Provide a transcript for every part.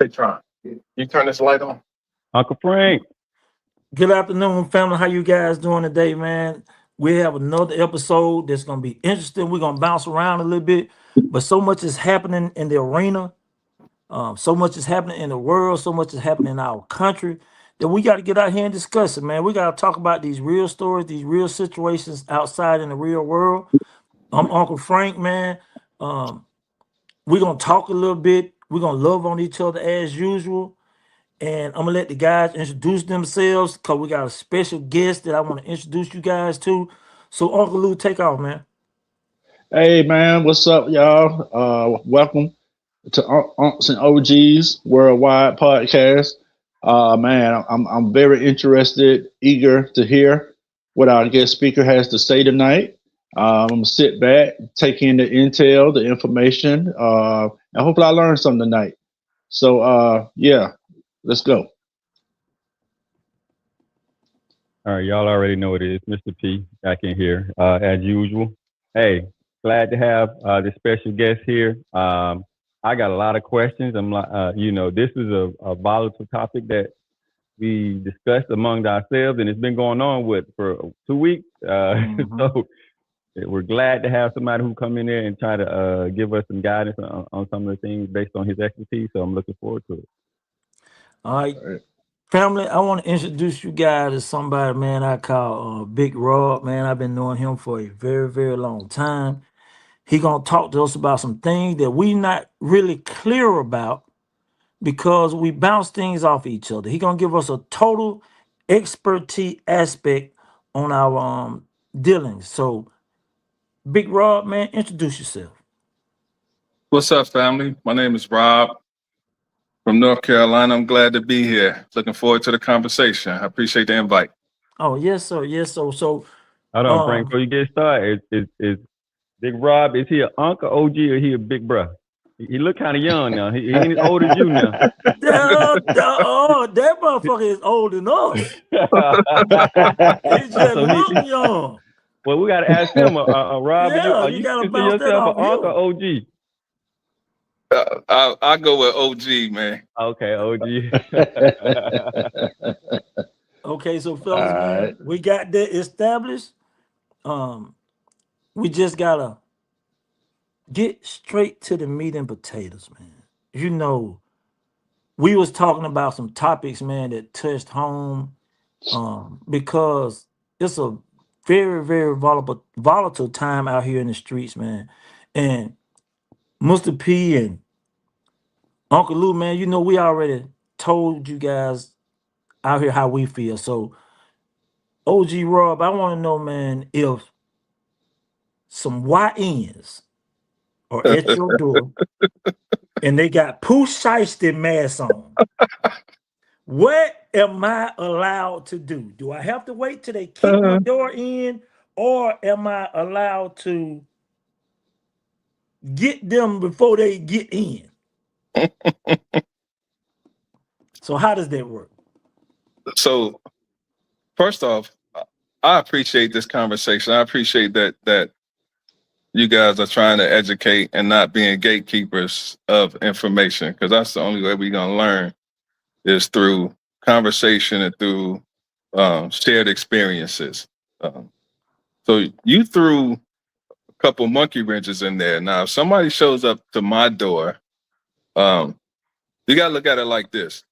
they trying? You turn this light on? Uncle Frank. Good afternoon, family. How you guys doing today, man? We have another episode that's gonna be interesting. We're gonna bounce around a little bit, but so much is happening in the arena. So much is happening in the world. So much is happening in our country that we got to get out here and discuss it, man. We got to talk about these real stories, these real situations outside in the real world. I'm Uncle Frank, man. Um, we're gonna talk a little bit. We're gonna love on each other as usual. And I'm gonna let the guys introduce themselves because we got a special guest that I want to introduce you guys to. So Uncle Lou, take off, man. Hey man, what's up, y'all? Welcome to Unks and OGs Worldwide Podcast. Man, I'm very interested, eager to hear what our guest speaker has to say tonight. I'm gonna sit back, take in the intel, the information, and hopefully I learn something tonight. So yeah, let's go. All right, y'all already know what it is. Mr. P back in here as usual. Hey, glad to have this special guest here. I got a lot of questions. I'm like, this is a volatile topic that we discussed among ourselves, and it's been going on for 2 weeks. So we're glad to have somebody who come in there and try to give us some guidance on some of the things based on his expertise. So I'm looking forward to it. All right. Family, I want to introduce you guys to somebody, man, I call Big Rob, man. I've been knowing him for a very, very long time. He going to talk to us about some things that we not really clear about because we bounce things off each other. He going to give us a total expertise aspect on our dealings. So, Big Rob, man, introduce yourself. What's up, family? My name is Rob from North Carolina. I'm glad to be here. Looking forward to the conversation. I appreciate the invite. Oh, yes, sir. Yes, sir. So, Hold on, Frank, before you get started, is Big Rob, is he an uncle OG or he a big bro? He look kind of young now. He ain't as old as you now. That motherfucker is old enough. He just look young. Well, we got to ask him, Rob, are you gotta consider bounce that yourself off an uncle him. OG? I go with OG, man. Okay, OG. Okay, so fellas, All man, right. we got that established. We just gotta get straight to the meat and potatoes, man. You know, we was talking about some topics, man, that touched home, because it's a very, very volatile time out here in the streets, man. And Mr. P and Uncle Lou, man, you know, we already told you guys out here how we feel. So, OG Rob, I want to know, man, if some YNs are at your door and they got Pooh Shiesty masks on, what am I allowed to do? Do I have to wait till they kick my door in, or am I allowed to get them before they get in? So how does that work? So, first off, I appreciate this conversation. I appreciate that you guys are trying to educate and not being gatekeepers of information, because that's the only way we're going to learn is through conversation and through shared experiences. So you threw a couple monkey wrenches in there. Now, if somebody shows up to my door, you got to look at it like this.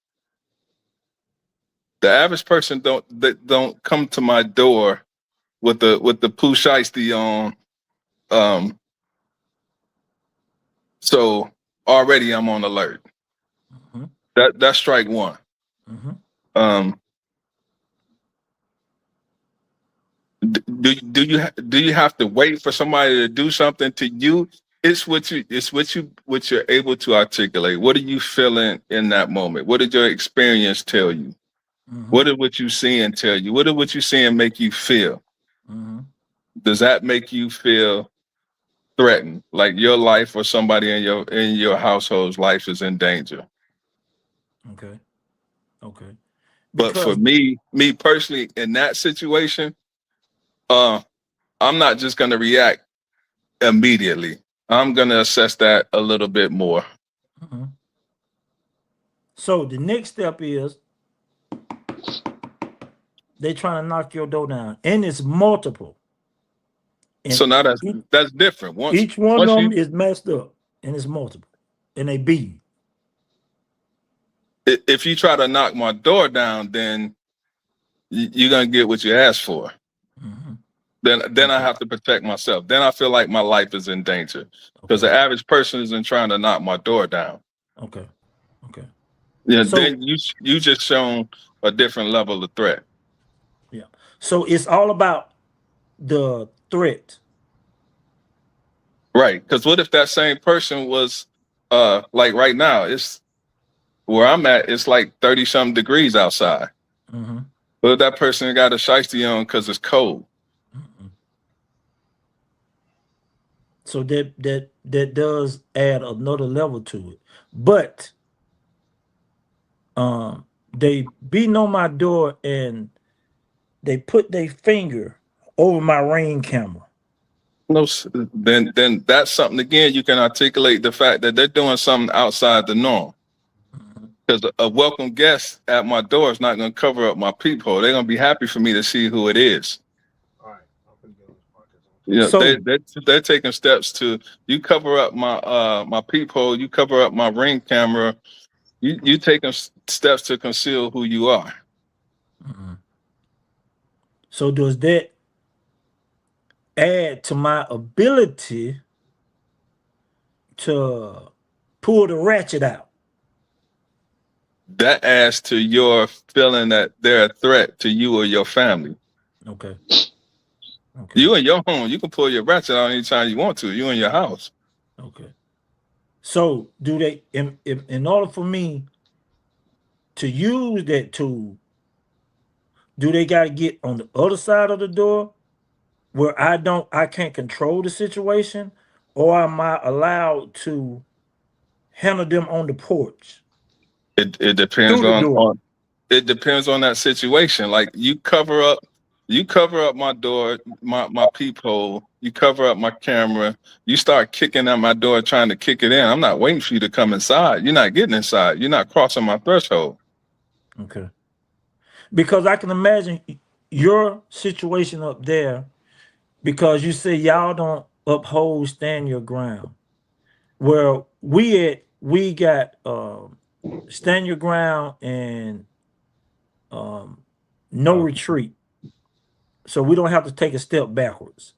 The average person don't come to my door with the Pooh Shiesty on. So already I'm on alert. That's strike one. Do you have to wait for somebody to do something to you? It's what you're able to articulate. What are you feeling in that moment? What did your experience tell you? What did what you seeing tell you? What did what you seeing make you feel? Does that make you feel threatened, like your life or somebody in your household's life is in danger? Okay. But for me personally, in that situation, I'm not just going to react immediately. I'm going to assess that a little bit more. So the next step is they trying to knock your door down, and it's multiple. And So now that's different. each one of Once them you is messed up, and it's multiple, and they beat. if you try to knock my door down, then you're gonna get what you asked for. Mm-hmm. Then I have to protect myself. Then I feel like my life is in danger because Okay. the average person isn't trying to knock my door down. Okay. Okay. Yeah, So- then you just shown a different level of threat. Yeah. So it's all about the threat. Right. Because what if that same person was like right now, it's where I'm at, it's like 30-something degrees outside. Mm-hmm. But if that person got a shiesty on because it's cold. Mm-hmm. So that does add another level to it. But they beating on my door and they put their finger over my Ring camera. No, then that's something again. You can articulate the fact that they're doing something outside the norm. Because a welcome guest at my door is not going to cover up my peephole. They're going to be happy for me to see who it is. All right. You know, So- they're taking steps to you cover up my peephole, you cover up my Ring camera. You taking steps to conceal who you are. Mm-hmm. So does that add to my ability to pull the ratchet out? That adds to your feeling that they're a threat to you or your family. Okay. You in your home, you can pull your ratchet out anytime you want to. You in your house. Okay. So do they in order for me to use that tool, do they got to get on the other side of the door where I can't control the situation, or am I allowed to handle them on the porch? It depends Through the door. on it depends on that situation. Like you cover up my door, my peephole, you cover up my camera, you start kicking at my door trying to kick it in. I'm not waiting for you to come inside. You're not getting inside. You're not crossing my threshold. Okay. Because I can imagine your situation up there, because you say y'all don't uphold, stand your ground. Well, we got stand your ground and no retreat. So we don't have to take a step backwards.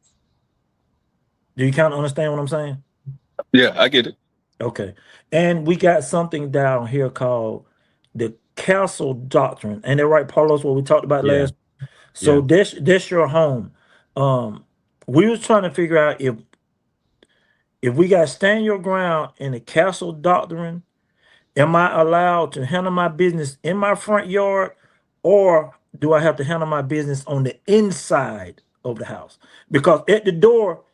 Do you kind of understand what I'm saying? Yeah, I get it. Okay. And we got something down here called the castle doctrine. And they're right, Paulos, what we talked about Yeah. last. So Yeah. that's your home. We was trying to figure out if we got stand your ground in the castle doctrine, am I allowed to handle my business in my front yard, or do I have to handle my business on the inside of the house? Because at the door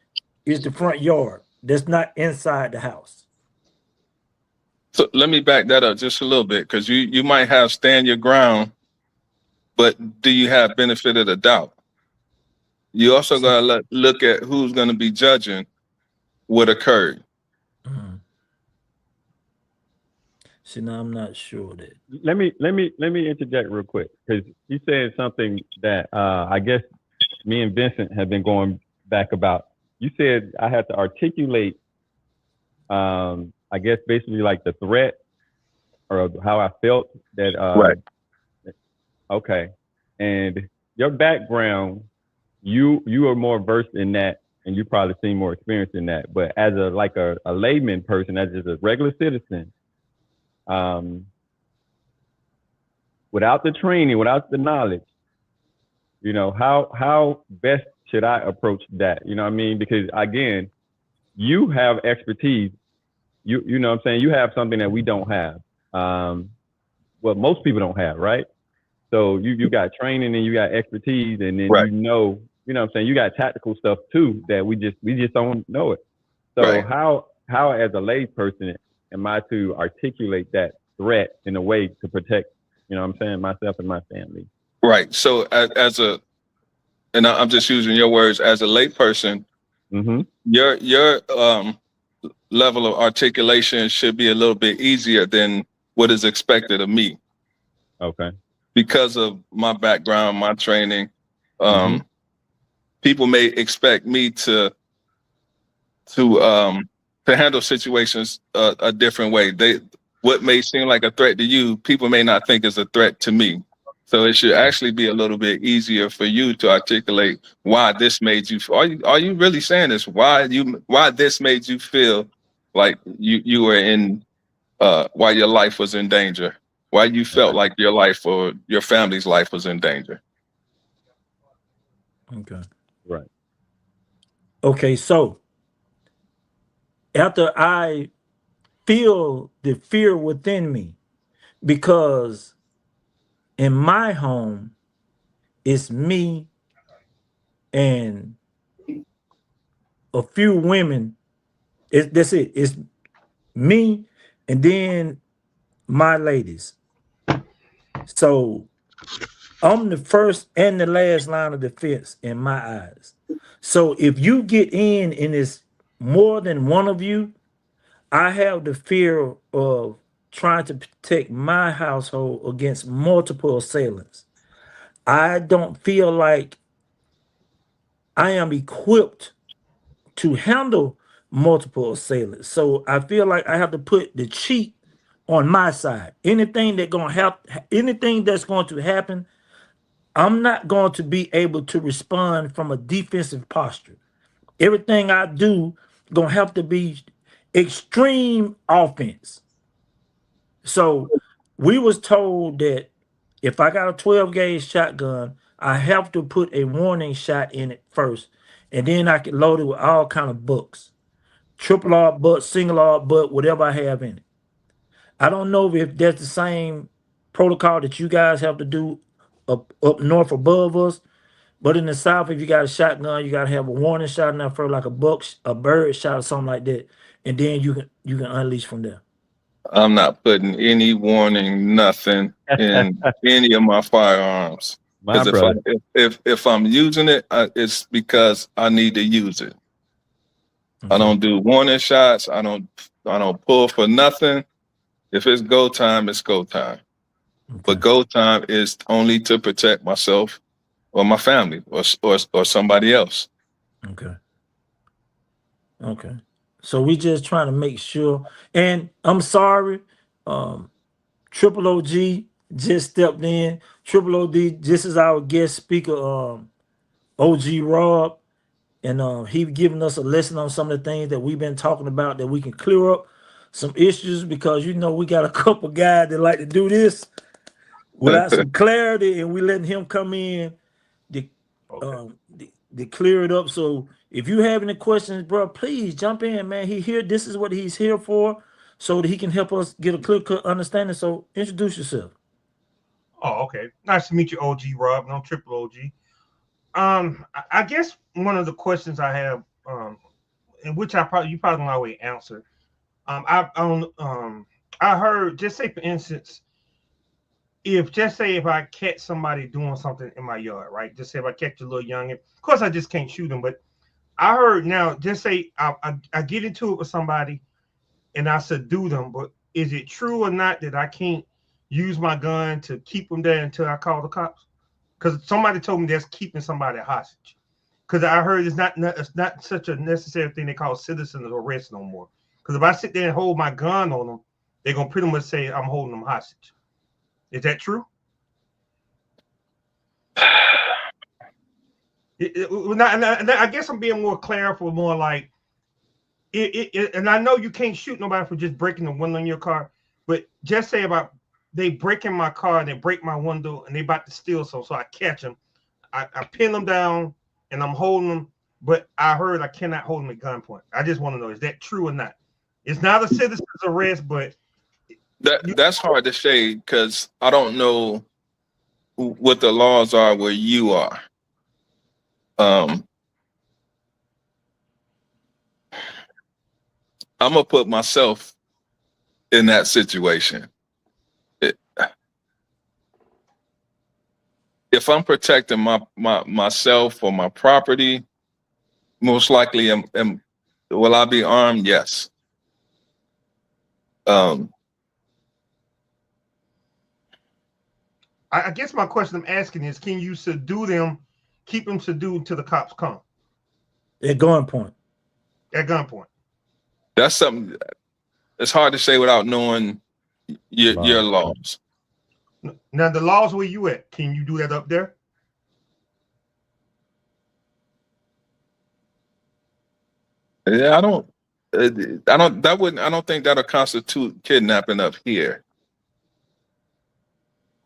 is the front yard. That's not inside the house. So let me back that up just a little bit, because you might have stand your ground, but do you have benefit of the doubt? You also got to look at who's going to be judging what occurred. Mhm. See, now I'm not sure that. Let me interject real quick, because you said something that I guess me and Vincent have been going back about. You said I had to articulate, I guess basically like the threat or how I felt that. Right. Okay, and your background, you are more versed in that, and you probably seen more experience in that. But as a layman person, as just a regular citizen, without the training, without the knowledge, how best should I approach that? You know what I mean? Because again, you have expertise. You know what I'm saying? You have something that we don't have. Well, most people don't have, right? So you got training and you got expertise, and then Right. you know what I'm saying? You got tactical stuff too that we just don't know it. So Right. how as a lay person am I to articulate that threat in a way to protect, you know what I'm saying, myself and my family? Right. So and I'm just using your words, as a layperson, Mm-hmm. your level of articulation should be a little bit easier than what is expected of me Okay. because of my background, my training. People may expect me to handle situations a different way. What may seem like a threat to you, people may not think is a threat to me. So it should actually be a little bit easier for you to articulate why this made you. Are you really saying this? Why this made you feel like you were in why your life was in danger? Why you felt like your life or your family's life was in danger? Okay. Right. Okay. So after I feel the fear within me, because in my home, it's me and a few women. That's it. It's me and then my ladies. So I'm the first and the last line of defense in my eyes. So if you get in and it's more than one of you, I have the fear of trying to protect my household against multiple assailants. I don't feel like I am equipped to handle multiple assailants. So I feel like I have to put the cheat on my side. Anything that's going to happen, I'm not going to be able to respond from a defensive posture. Everything I do gonna have to be extreme offense. So we was told that if I got a 12 gauge shotgun, I have to put a warning shot in it first, and then I can load it with all kind of books, triple R butt, single R butt, whatever I have in it. I don't know if that's the same protocol that you guys have to do up north above us, but in the south, if you got a shotgun, you gotta have a warning shot in there first, like a bird shot or something like that, and then you can unleash from there. I'm not putting any warning, nothing in any of my firearms. My Because brother. if I'm using it, it's because I need to use it. I Okay. don't do warning shots. I don't pull for nothing. If it's go time, it's go time. But Okay. go time is only to protect myself or my family or somebody else. Okay. Okay. So we just trying to make sure. And I'm sorry, Triple OG just stepped in. Triple OD, this is our guest speaker, OG Rob. And he giving us a lesson on some of the things that we've been talking about that we can clear up some issues, because we got a couple guys that like to do this without some clarity, and we letting him come in to clear it up. So if you have any questions, bro, please jump in, man. He here. This is what he's here for, so that he can help us get a clear cut understanding. So introduce yourself. Oh, okay. Nice to meet you, OG Rob. No, Triple OG. I guess one of the questions I have, in which you probably don't always answer. I heard, just say for instance, if I catch somebody doing something in my yard, right? Just say if I catch a little youngin, of course I just can't shoot them, but I heard now, just say I get into it with somebody and I subdue them, but is it true or not that I can't use my gun to keep them there until I call the cops? Because somebody told me that's keeping somebody hostage. Because I heard it's not such a necessary thing they call citizen arrest no more. Because if I sit there and hold my gun on them, they're gonna pretty much say I'm holding them hostage. Is that true? I guess I'm being more clariful, more like and I know you can't shoot nobody for just breaking the window in your car, but just say about they break in my car and they break my window and they about to steal some, so I catch them, I pin them down and I'm holding them, but I heard I cannot hold them at gunpoint. I just want to know, is that true or not? It's not a citizen's arrest, but That's hard to say because I don't know what the laws are where you are. I'm gonna put myself in that situation. If I'm protecting myself or my property, most likely will I be armed? Yes. I guess my question I'm asking is, can you subdue them, keep them subdued until the cops come? At gunpoint. At gunpoint. That's something. It's hard to say without knowing your laws. Now the laws where you at? Can you do that up there? Yeah, I don't think that'll constitute kidnapping up here.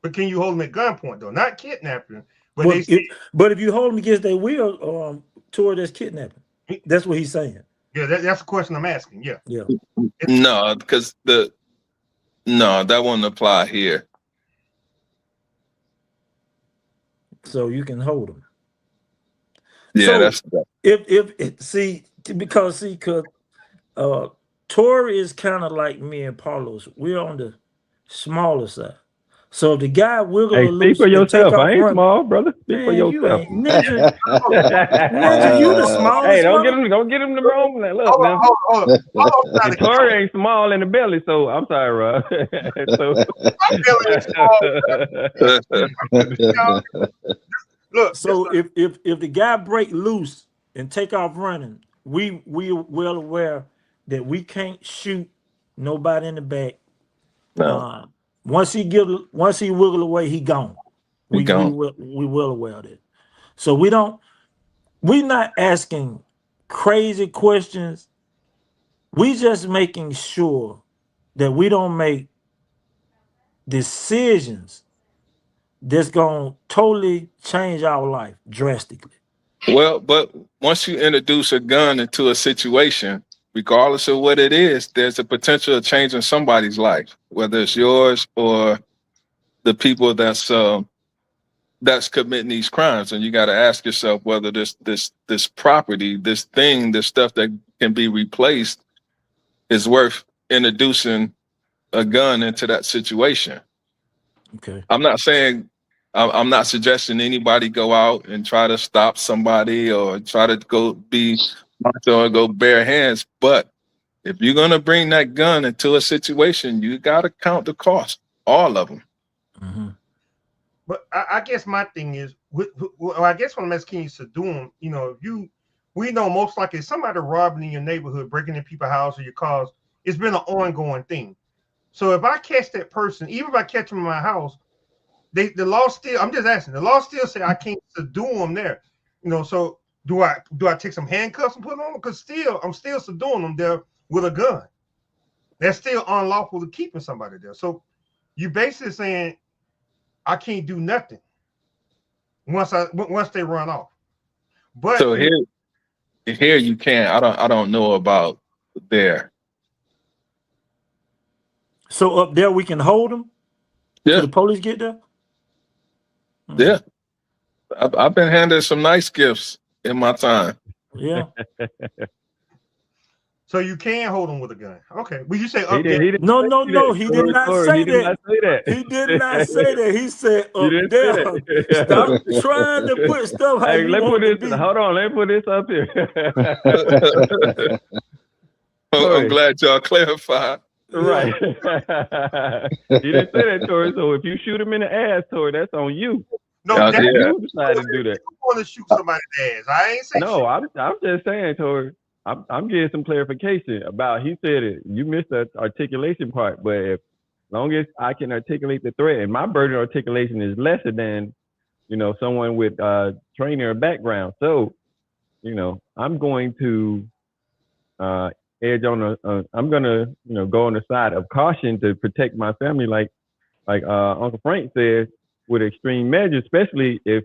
But can you hold them at gunpoint though? Not kidnapping, but But they say, if you hold them against their will, toward this kidnapping, that's what he's saying. yeah, that's the question I'm asking. Yeah. Yeah. No, because that wouldn't apply here. So you can hold them. Yeah, so because Tori is kind of like me and Paulos. We're on the smaller side. So if the guy wiggle Hey, loose speak for and take yourself. off I ain't running, small, brother. Speak for man, you yourself. ain't ninja. Ninja, you the smallest. Hey, don't get him the wrong. Look now. Hold on. And Tori ain't small in the belly, so I'm sorry, Rob. Look, So if the guy break loose and take off running, we well aware that we can't shoot nobody in the back. no. Once he wiggle away, he gone. He gone. We well aware of that. So we're not asking crazy questions. We just making sure that we don't make decisions that's gonna totally change our life drastically. Well, but once you introduce a gun into a situation, regardless of what it is, there's a potential of changing somebody's life, whether it's yours or the people that's committing these crimes. And you got to ask yourself whether this property, this thing, this stuff that can be replaced is worth introducing a gun into that situation. Okay. I'm not suggesting anybody go out and try to stop somebody or try to go be macho or go bare hands. But if you're going to bring that gun into a situation, you got to count the cost, all of them. Mm-hmm. But I guess my thing is, I guess when I'm asking you to do them, we know most likely somebody robbing in your neighborhood, breaking in people's house or your cars. It's been an ongoing thing. So if I catch that person, even if I catch them in my house, the law still, I'm just asking, the law still say I can't subdue them there. So do I take some handcuffs and put them on? Because I'm still subduing them there with a gun. That's still unlawful to keeping somebody there. So you basically saying I can't do nothing once they run off. But so here you can. I don't know about there. So up there we can hold them. Yeah. Till the police get there. Mm-hmm. Yeah. I've been handed some nice gifts in my time. Yeah. So you can hold them with a gun. Okay. Well, you say He did No. He did not say that. He did not say that. He said up didn't there. say that. Stop trying to put stuff how Hey, you let's want put it to this. be. Hold on, let's put this up here. I'm glad y'all clarified. Right. He didn't say that, Tori. So if you shoot him in the ass, Tori, that's on you. No, You decided to do that. You want to shoot somebody in the ass? I ain't saying. No, I'm just saying, Tori. I'm getting some clarification about. He said it. You missed the articulation part, but as long as I can articulate the threat, and my burden of articulation is lesser than, someone with training or background. So, I'm going to edge on I'm gonna go on the side of caution to protect my family, like Uncle Frank said, with extreme measures, especially if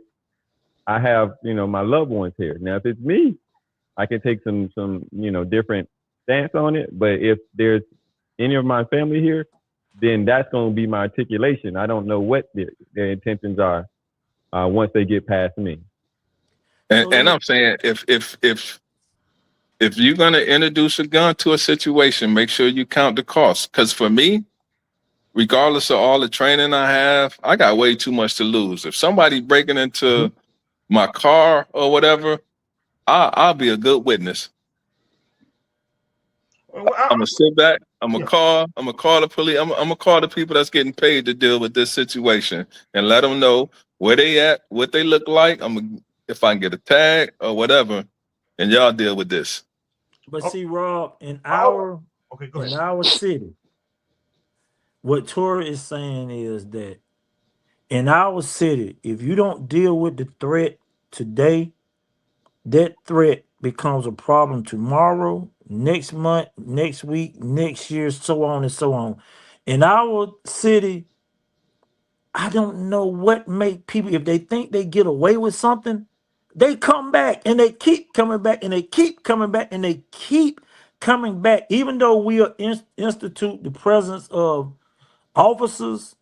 I have my loved ones here. Now, if it's me, I can take some different stance on it. But if there's any of my family here, then that's going to be my articulation. I don't know what their intentions are once they get past me. And I'm saying if you're going to introduce a gun to a situation, make sure you count the cost. Because for me, regardless of all the training I have, I got way too much to lose. If somebody breaking into my car or whatever, I'll be a good witness. I'm gonna sit back. I'm gonna call the police. I'm gonna call the people that's getting paid to deal with this situation and let them know where they at, what they look like. If I can get a tag or whatever, and y'all deal with this. But Oh. see, Rob, in Okay, go ahead. our city, what Tori is saying is that in our city, if you don't deal with the threat today, that threat becomes a problem tomorrow, next month, next week, next year, so on and so on. In our city, I don't know what make people, if they think they get away with something, they come back and they keep coming back and they keep coming back and they keep coming back, even though we are institute the presence of officers.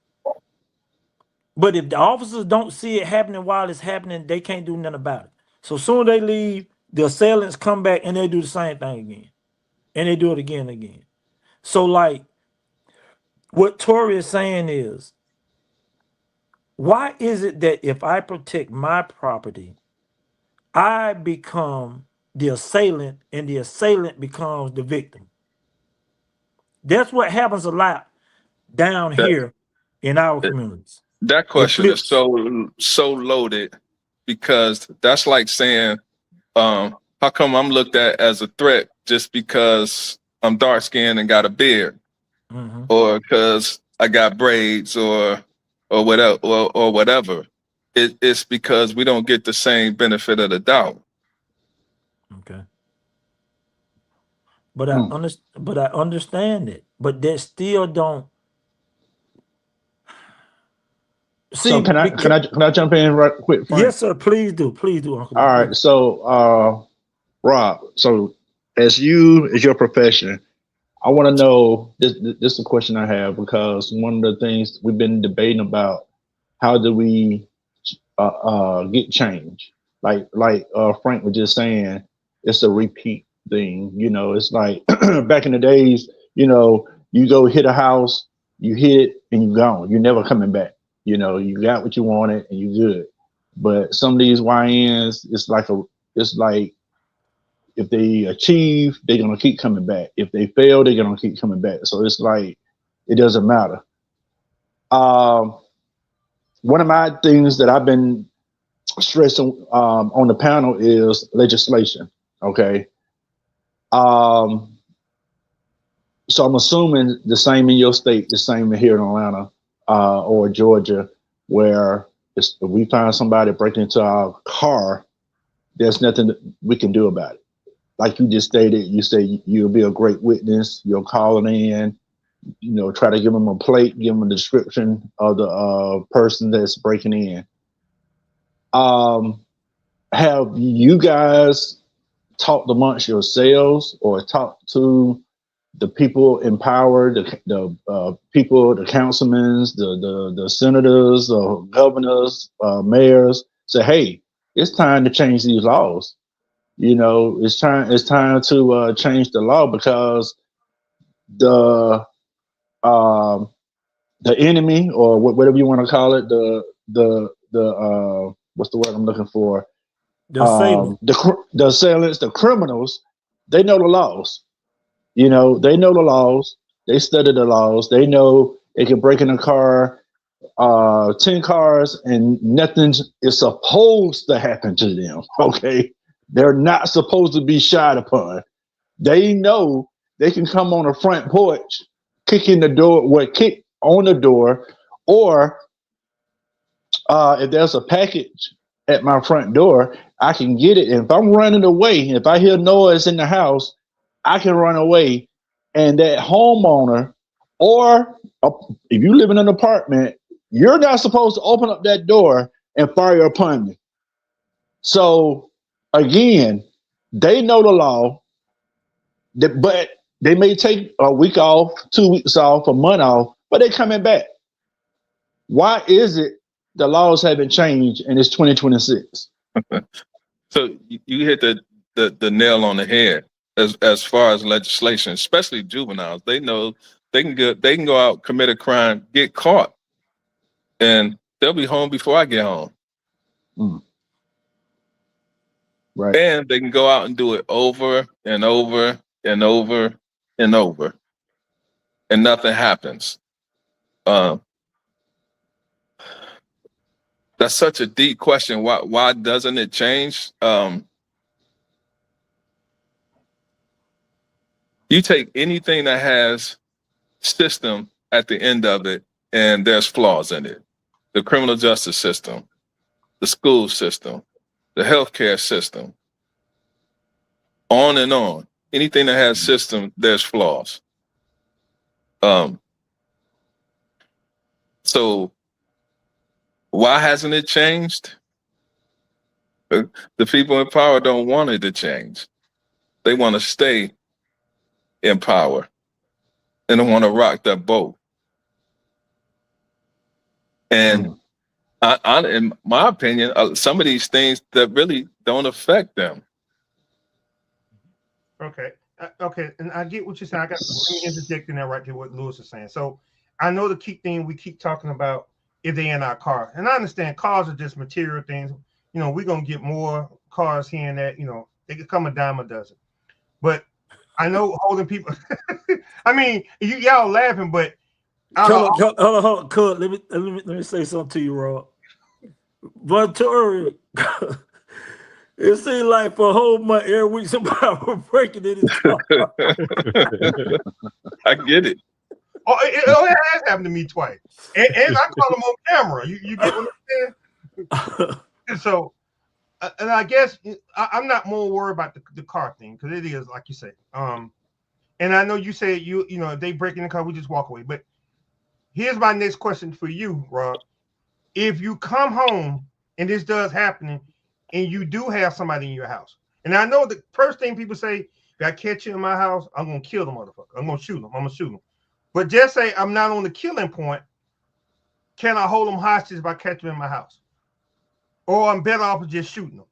But if the officers don't see it happening while it's happening, they can't do nothing about it. So soon they leave, the assailants come back and they do the same thing again. And they do it again and again. So like what Tori is saying is, why is it that if I protect my property, I become the assailant and the assailant becomes the victim? That's what happens a lot down That here in our communities. that It question is flips. so loaded because that's like saying, how come I'm looked at as a threat just because I'm dark skinned and got a beard, Mhm. or because I got braids, or whatever, or whatever. It's because we don't get the same benefit of the doubt. Okay. But Hmm. I understand it. But that still don't So see. can I jump in right quick, Frank? Yes, sir. Please do, Uncle D. All right. Please. So Rob, so as your profession, I want to know this is a question I have because one of the things we've been debating about, how do we get change? Like Frank was just saying, it's a repeat thing. You know, it's like back in the days. You know, you go hit a house, you hit it, and you gone. You're never coming back. You know, you got what you wanted, and you good. But some of these YNs, it's like if they achieve, they're gonna keep coming back. If they fail, they're gonna keep coming back. So it's like it doesn't matter. Um, One of my things that I've been stressing on the panel is legislation. Okay. Um, so I'm assuming the same in your state, the same here in Atlanta or Georgia, where if we find somebody breaking into our car, there's nothing that we can do about it. Like you just stated, you say you'll be a great witness. You'll call it in, you know, try to give them a plate, give them a description of the person that's breaking in. Have you guys talked amongst yourselves or talked to the people in power, the people, the councilmen, the senators, the governors, mayors? Say, hey, it's time to change these laws. You know, it's time to change the law because the um, the enemy or whatever you want to call it, the what's the word I'm looking for? The assailant. The assailants, the criminals, they know the laws. You know, they know the laws. They study the laws. They know they can break in a car, 10 cars, and nothing is supposed to happen to them. Okay. They're not supposed to be shot upon. They know they can come on the front porch, kick in the door, kick on the door, or if there's a package at my front door, I can get it. And if I'm running away, if I hear noise in the house, I can run away. And that homeowner, or if you live in an apartment, you're not supposed to open up that door and fire upon me. So again, they know the law, but they may take a week off, 2 weeks off, a month off, but they're coming back. Why is it the laws haven't changed and it's 2026? So you hit the nail on the head as far as legislation, especially juveniles. They know they can go out, commit a crime, get caught, and they'll be home before I get home. Right. And they can go out and do it over and over and over and over. and nothing happens. That's such a deep question. Why doesn't it change? You take anything that has system at the end of it, and there's flaws in it. The criminal justice system, the school system, the healthcare system, on and on. Anything that has system, there's flaws. So why hasn't it changed? The people in power don't want it to change. They want to stay in power. They don't want to rock that boat. And in my opinion, some of these things that really don't affect them. Okay. Okay. And I get what you're saying. I got to interject in there right to what Lewis is saying. So I know the key thing we keep talking about is they in our car. And I understand cars are just material things. You know, we're going to get more cars here and that, you know, they could come a dime a dozen. But I know holding people. I mean, y'all laughing, but Hold on. Cuz, let me say something to you, Rob. But Tori, it seemed like for a whole month, every week somebody was breaking in his car. I get it. Oh, it has happened to me twice. And I call them on camera. You get what I'm saying? So, and I guess I'm not more worried about the car thing, because it is, like you say. And I know you said, you know, if they break in the car, we just walk away. But here's my next question for you, Rob. If you come home and this does happen, and you do have somebody in your house, and I know the first thing people say, if I catch you in my house, I'm going to kill the motherfucker. I'm going to shoot him. But just say I'm not on the killing point. Can I hold them hostage if I catch them in my house? Or I'm better off just shooting them?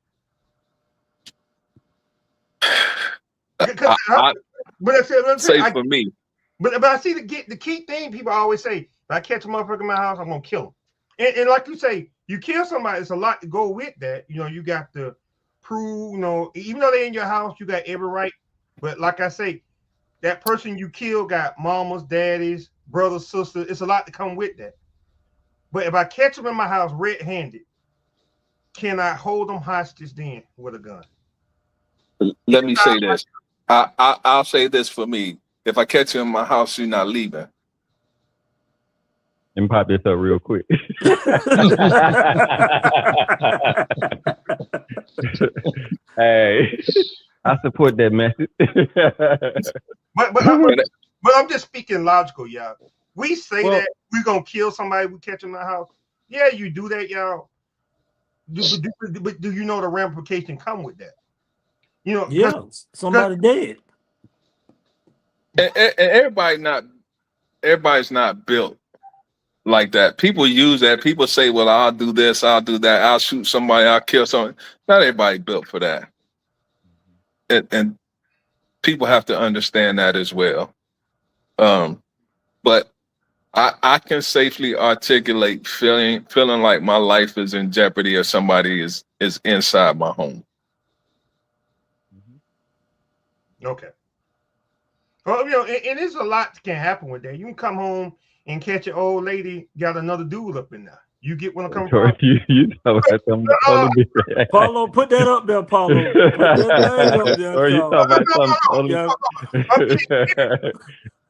For me. But I see the key thing people always say, if I catch a motherfucker in my house, I'm going to kill him. And like you say, you kill somebody, it's a lot to go with that. You know, you got to prove, you know, even though they're in your house, you got every right. But like I say, that person you kill got mamas, daddies, brothers, sisters. It's a lot to come with that. But if I catch them in my house red-handed, can I hold them hostage then with a gun? Let me say this. I'll say this for me. If I catch you in my house, you're not leaving. And pop this up real quick. Hey, I support that message. But I'm just speaking logical, y'all. We say that we're gonna kill somebody we catch in the house. Yeah, you do that, y'all. But do you know the ramification come with that? You know, yeah, somebody dead. And everybody's not built like that. People use that. People say, well, I'll do this, I'll do that, I'll shoot somebody, I'll kill someone. Not everybody built for that. And people have to understand that as well. But I can safely articulate feeling like my life is in jeopardy or somebody is inside my home. Okay. Well, you know, and there's a lot that can happen with that. You can come home and catch an old lady, got another dude up in there. You get what I'm coming from? You know that's something totally different. Paulo, put that up there, Paulo. Put that thing up there.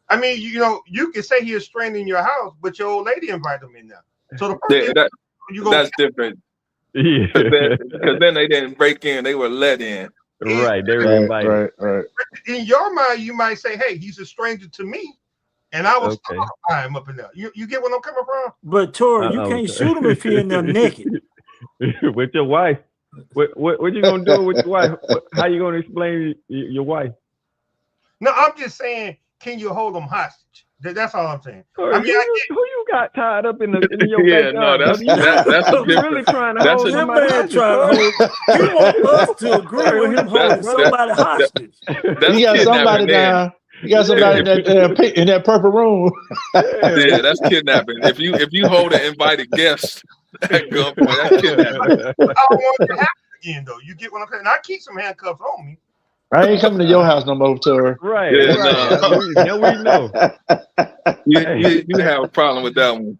I mean, you know, you can say he's strained in your house, but your old lady invited him in there. So that's different. Yeah. Because then they didn't break in; they were let in. Right, they were invited. Right. In your mind, you might say, "Hey, he's a stranger to me," and I was by him up in there. You get what I'm coming from? But Tori, you can't shoot him if you're in there naked. With your wife. What you gonna do with your wife? How you gonna explain your wife? No, I'm just saying, can you hold them hostage? That's all I'm saying. Tori, I mean, who you got tied up in your yeah, no, that's really trying to hold somebody hostage. He wants us to agree with him holding somebody hostage. You got somebody down. You got somebody in that purple room. Yeah, that's kidnapping. If you hold an invited guest at gunpoint, that's kidnapping. I don't want it to happen again, though. You get what I'm saying? I keep some handcuffs on me, I ain't coming to your house no more, Tori. Right, Yeah, right. no. We know. Hey, You have a problem with that one.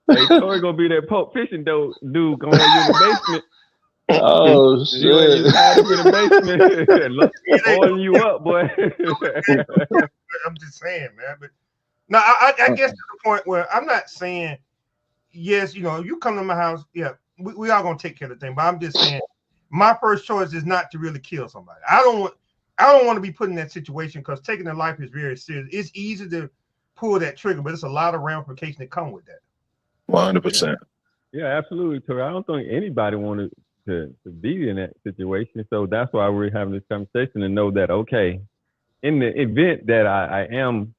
hey, Tori gonna be that Pulp Fiction dude gonna have you in the basement. Oh You gonna just hide up in the basement, It ain't oiling you up, boy. I'm just saying, man. But no, I guess to the point where I'm not saying yes, you come to my house, yeah, we are gonna take care of the thing. But I'm just saying my first choice is not to really kill somebody. I don't want to be put in that situation because taking a life is very serious. It's easy to pull that trigger, but it's a lot of ramifications that come with that. 100%. Yeah, absolutely, Tori. I don't think anybody wanted to be in that situation. So that's why we're having this conversation to know that, okay, in the event that I am,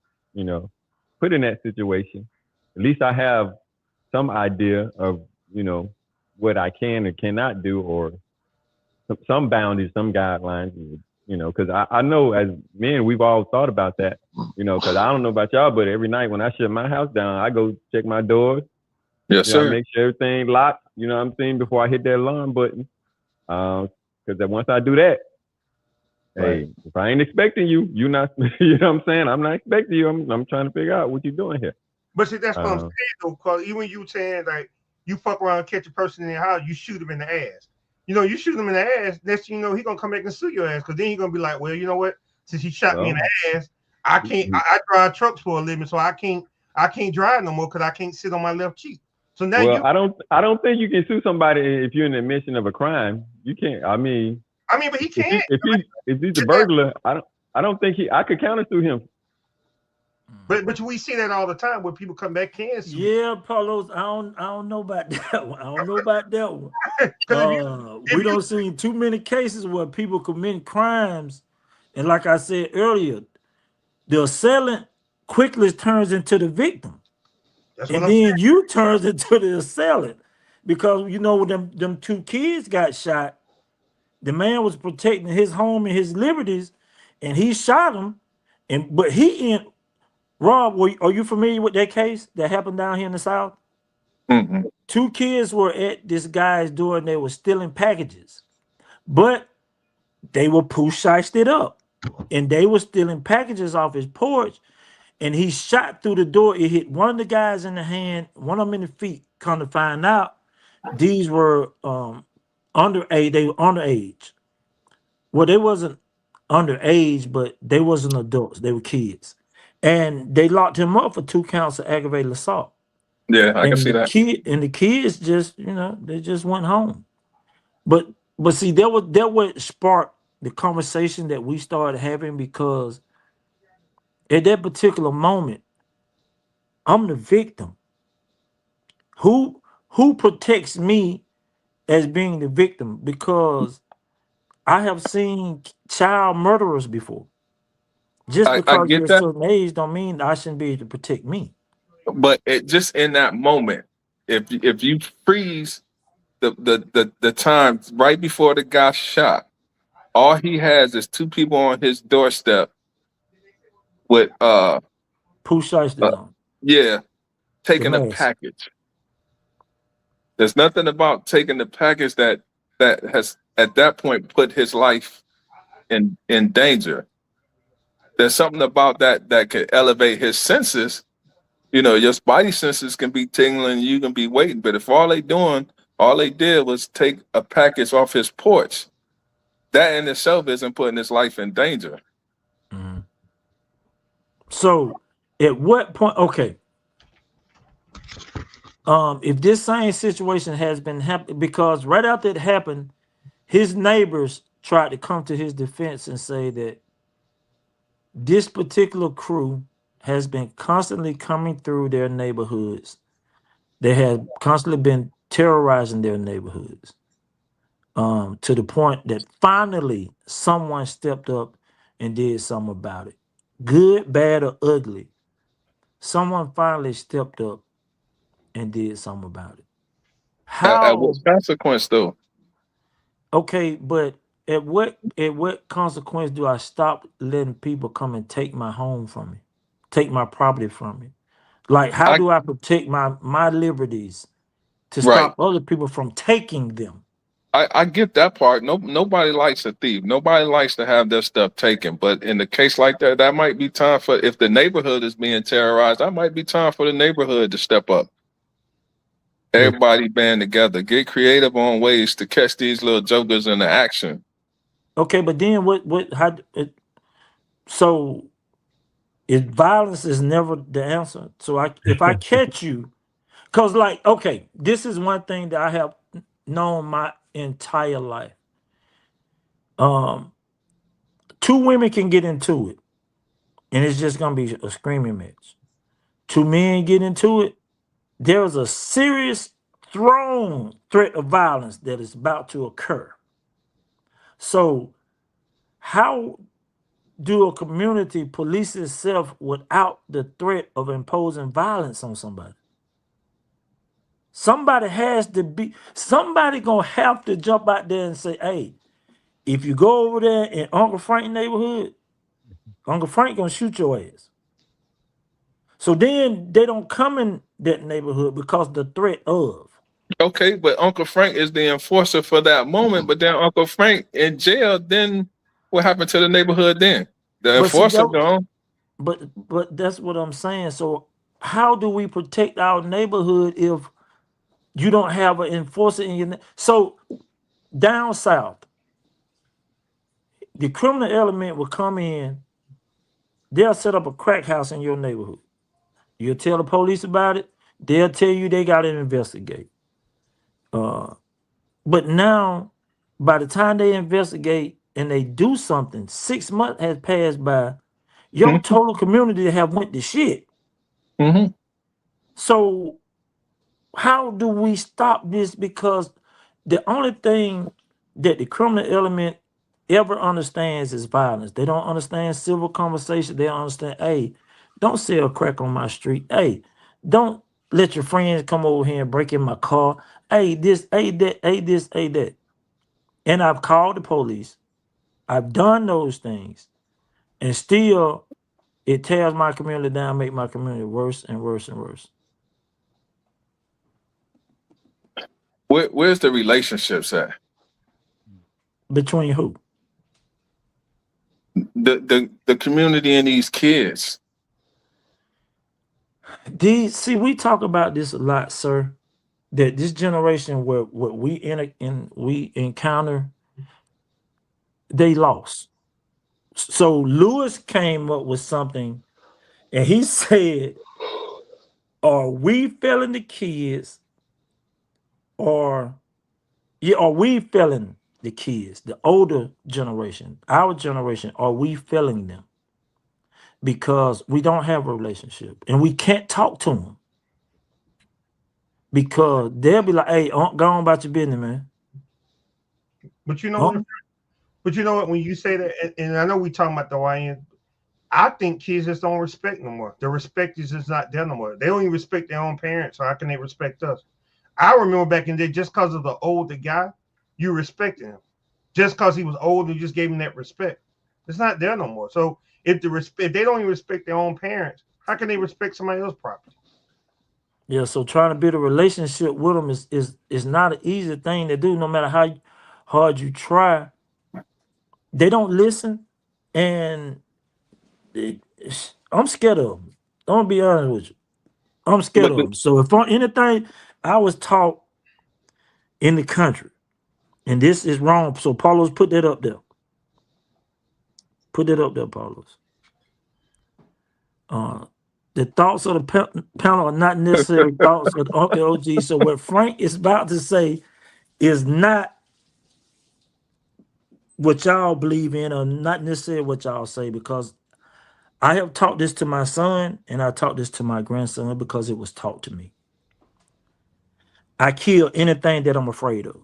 put in that situation, at least I have some idea of, what I can and cannot do, or some boundaries, some guidelines, because I know as men, we've all thought about that, because I don't know about y'all, but every night when I shut my house down, I go check my doors. Yes, I sir. make sure everything locked, what I'm saying, before I hit that alarm button. Because once I do that, Right. hey, if I ain't expecting you, you're not, you know what I'm saying? I'm not expecting you. I'm trying to figure out what you're doing here. But see, that's what I'm saying though, because even you saying like you fuck around and catch a person in your house, you shoot him in the ass. You shoot him in the ass, next thing you know, he gonna come back and sue your ass, because then he gonna be like, well, you know what? Since he shot me in the ass, I can't. I drive trucks for a living, so I can't drive no more because I can't sit on my left cheek. So now well, I don't think you can sue somebody if you're in the admission of a crime. You can't. I mean, but he can't. If he's a burglar, I don't think I could counter sue him. But we see that all the time where people come back can sue. Yeah, Paulos, I don't know about that one. I don't know about that one. If We don't see too many cases where people commit crimes, and like I said earlier, the assailant quickly turns into the victim, that's and what I'm saying. then you turns into the assailant, because when them two kids got shot, the man was protecting his home and his liberties, and he shot him, but he in. Rob, are you familiar with that case that happened down here in the South? Mm-hmm. Two kids were at this guy's door and they were stealing packages, but they were pushed up, and they were stealing packages off his porch, and he shot through the door. It hit one of the guys in the hand, one of them in the feet. Come to find out, these were underage. They were underage. Well, they wasn't underage, but they wasn't adults. They were kids, and they locked him up for 2 counts of aggravated assault. Yeah, I can And see that. the kids just, they just went home. But see, that would spark the conversation that we started having, because at that particular moment, I'm the victim. Who protects me as being the victim? Because I have seen child murderers before. Just I because you're get a that, certain age don't mean I shouldn't be able to protect me. but it just in that moment, if you freeze the time right before the guy shot, all he has is 2 people on his doorstep with Push shiesty on yeah, the taking a mask. package. There's nothing about taking the package that has at that point put his life in danger. There's something about that could elevate his senses. Your spidey senses can be tingling, you can be waiting, but if all they did was take a package off his porch, that in itself isn't putting his life in danger. Mhm. So at what point? Okay, if this same situation has been happening, because right after it happened, his neighbors tried to come to his defense and say that this particular crew has been constantly coming through their neighborhoods. They have constantly been terrorizing their neighborhoods, to the point that finally someone stepped up and did something about it. Good, bad, or ugly, someone finally stepped up and did something about it. At what How? consequence, though? Okay, but at what consequence do I stop letting people come and take my home from me, take my property from me? Like, how I do I protect my liberties to Right. stop other people from taking them? I get that part. Nobody likes a thief. Nobody likes to have their stuff taken. But in a case like that, that might be time for, if the neighborhood is being terrorized, that might be time for the neighborhood to step up. Everybody band together, get creative on ways to catch these little jokers in the action. Okay, but then so if violence is never the answer. So if I catch you, because like, okay, this is one thing that I have known my entire life. Two women can get into it, and it's just gonna be a screaming match. Two men get into it, there's a serious threat of violence that is about to occur. So how do a community police itself without the threat of imposing violence on somebody? Somebody gonna have to jump out there and say, hey, if you go over there in Uncle Frank neighborhood, Uncle Frank gonna shoot your ass. So then they don't come in that neighborhood because the threat of. Okay, but Uncle Frank is the enforcer for that moment. But then Uncle Frank in jail, then what happened to the neighborhood then? The But see, enforcer gone. but that's what I'm saying. So how do we protect our neighborhood if you don't have an enforcer in your so down south, the criminal element will come in, they'll set up a crack house in your neighborhood. You'll tell the police about it, they'll tell you they gotta investigate. But now, by the time they investigate and they do something, 6 months has passed by, your Mhm. total community have went to shit. Mhm. So how do we stop this? Because the only thing that the criminal element ever understands is violence. They don't understand civil conversation. They don't understand, hey, don't sell crack on my street. Hey, don't let your friends come over here and break in my car. Hey, this, hey, that, hey, this, hey, that. And I've called the police. I've done those things. And still, it tears my community down, make my community worse and worse and worse. Where's the relationships at? Between who? The community and these kids. See, we talk about this a lot, sir. That this generation, where what we we encounter, they lost. So Lewis came up with something, and he said, "Are we failing the kids, or are we failing the kids, the older generation, our generation? Are we failing them because we don't have a relationship and we can't talk to them because they'll be like, hey, go on about your business, man." But you know what? But you know what? When you say that, and I know we talking about the YN, I think kids just don't respect no more. The respect is just not there no more. They don't even respect their own parents. So how can they respect us? I remember back in the day, just because of the older guy, you respected him. Just because he was old, you just gave him that respect. It's not there no more. So if if they don't even respect their own parents, how can they respect somebody else's property? Yeah, so trying to build a relationship with them is not an easy thing to do. No matter how hard you try, they don't listen, and I'm scared of them. I'm gonna be honest with you. I'm scared But of them. So if on anything, I was taught in the country, and this is wrong. So Paulos, put that up there. Put that up there, Paulos. The thoughts of the panel are not necessarily thoughts of Uncle OG. So what Frank is about to say is not what y'all believe in, or not necessarily what y'all say, because I have taught this to my son and I taught this to my grandson because it was taught to me. I kill anything that I'm afraid of.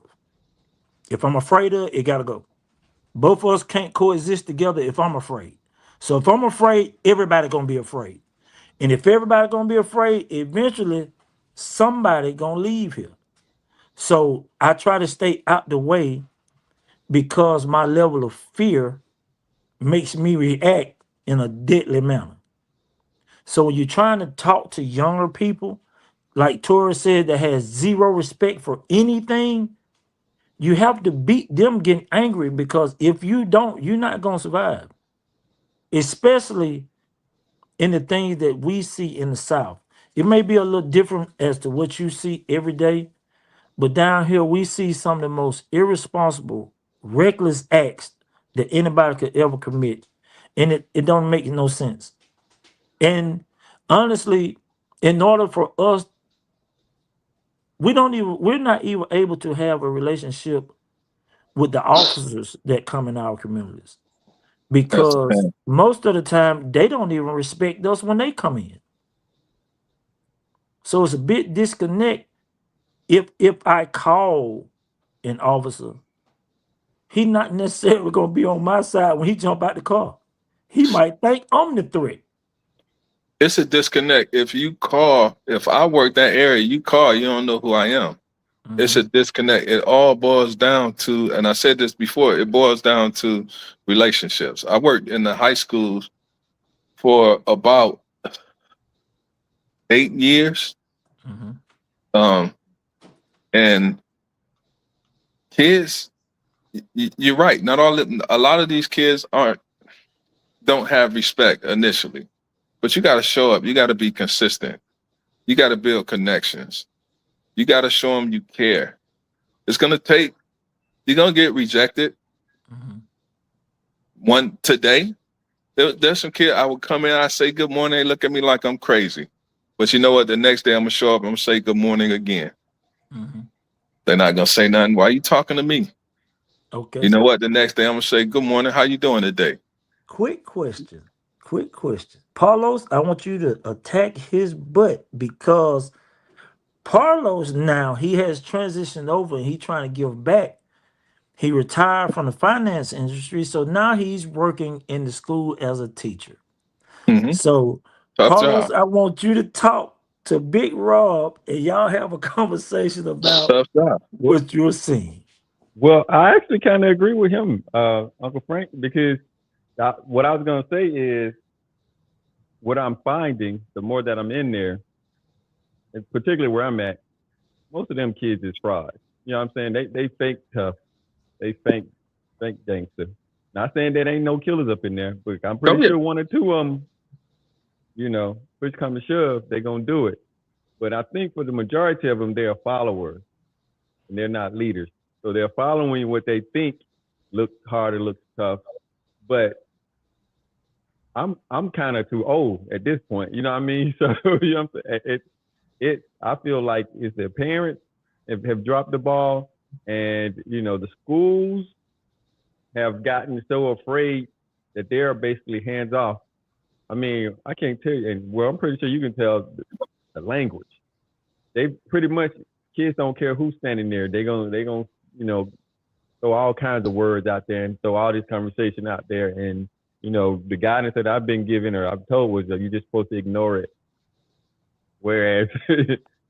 If I'm afraid of, it gotta go. Both of us can't coexist together if I'm afraid. So if I'm afraid, everybody gonna be afraid. And if everybody gonna be afraid, eventually somebody gonna leave here. So I try to stay out the way because my level of fear makes me react in a deadly manner. So when you're trying to talk to younger people, like Tori said, that has zero respect for anything, You have to beat them getting angry, because if you don't, you're not gonna survive. Especially in the things that we see in the South. It may be a little different as to what you see every day, but down here we see some of the most irresponsible, reckless acts that anybody could ever commit. And it don't make no sense. And honestly, in order for us, we're not even able to have a relationship with the officers that come in our communities, That's the because thing. most of the time they don't even respect us when they come in. So it's a bit disconnect. If I call an officer, he not necessarily gonna be on my side when he jump out the car. He might think I'm the threat. It's a disconnect. If I work that area, you call, you don't know who I am. It's a Mhm, disconnect. It all boils down to, and I said this before, it boils down to relationships. I worked in the high schools for about 8 years. mhm, Um, and kids, you're right. Not all, a lot of these kids don't have respect initially, but you got to show up. You got to be consistent. You got to build connections. You got to show them you care. It's going to take, you're going to get rejected. mhm. One today, there's some kid, I would come in, I say good morning, they look at me like I'm crazy. But you know what? The next day I'm gonna show up, I'm gonna say good morning again. Mhm. They're not gonna say nothing. Why are you talking to me? You Okay. know what? The next day I'm gonna say good morning. How you doing today? Quick question. Quick question. Carlos, I want you to attack his butt, because Carlos now he has transitioned over and he trying to give back. He retired from the finance industry, so now he's working in the school as a teacher. Hmm. So, Tough Carlos, job. I want you to talk to Big Rob and y'all have a conversation about Tough job. what you're seeing. Well, I actually kind of agree with him, Uncle Frank, because what I was going to say is what I'm finding, the more that I'm in there, and particularly where I'm at, most of them kids is frauds. You know what I'm saying? They fake tough. They fake gangster. Not saying that ain't no killers up in there, but I'm Oh pretty yeah. sure one or two of them, push come to shove, they gonna do it. But I think for the majority of them, they are followers and they're not leaders. So they're following what they think looks hard or looks tough. But I'm kind of too old at this point. You know what I mean? So I'm saying? I feel like it's their parents have dropped the ball, and the schools have gotten so afraid that they're basically hands off. I mean, I can't tell you, and well, I'm pretty sure you can tell the language. They pretty much kids don't care who's standing there. They gonna throw all kinds of words out there and throw all this conversation out there. And the guidance that I've been given or I've told was that you're just supposed to ignore it. Whereas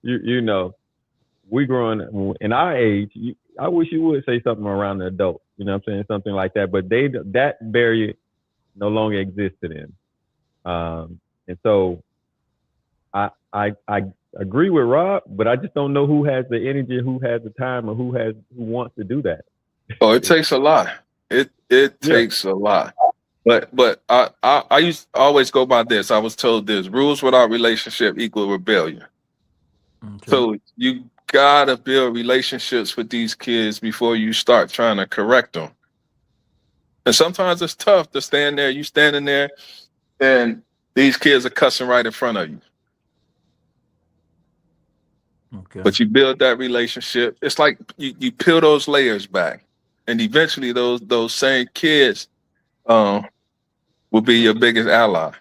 we growing in our age, I wish you would say something around the adult. You know what I'm saying? Something like that. But that barrier no longer exists to them. And so I agree with Rob, but I just don't know who has the energy, who has the time, or who wants to do that. Oh, it takes a lot. It Yeah. takes a lot. But I used to always go by this. I was told this: rules without relationship equal rebellion. Okay. So you gotta build relationships with these kids before you start trying to correct them. And sometimes it's tough to stand there. You standing there, and these kids are cussing right in front of you. Okay. But you build that relationship. It's like you peel those layers back, and eventually those same kids um, will be your biggest ally.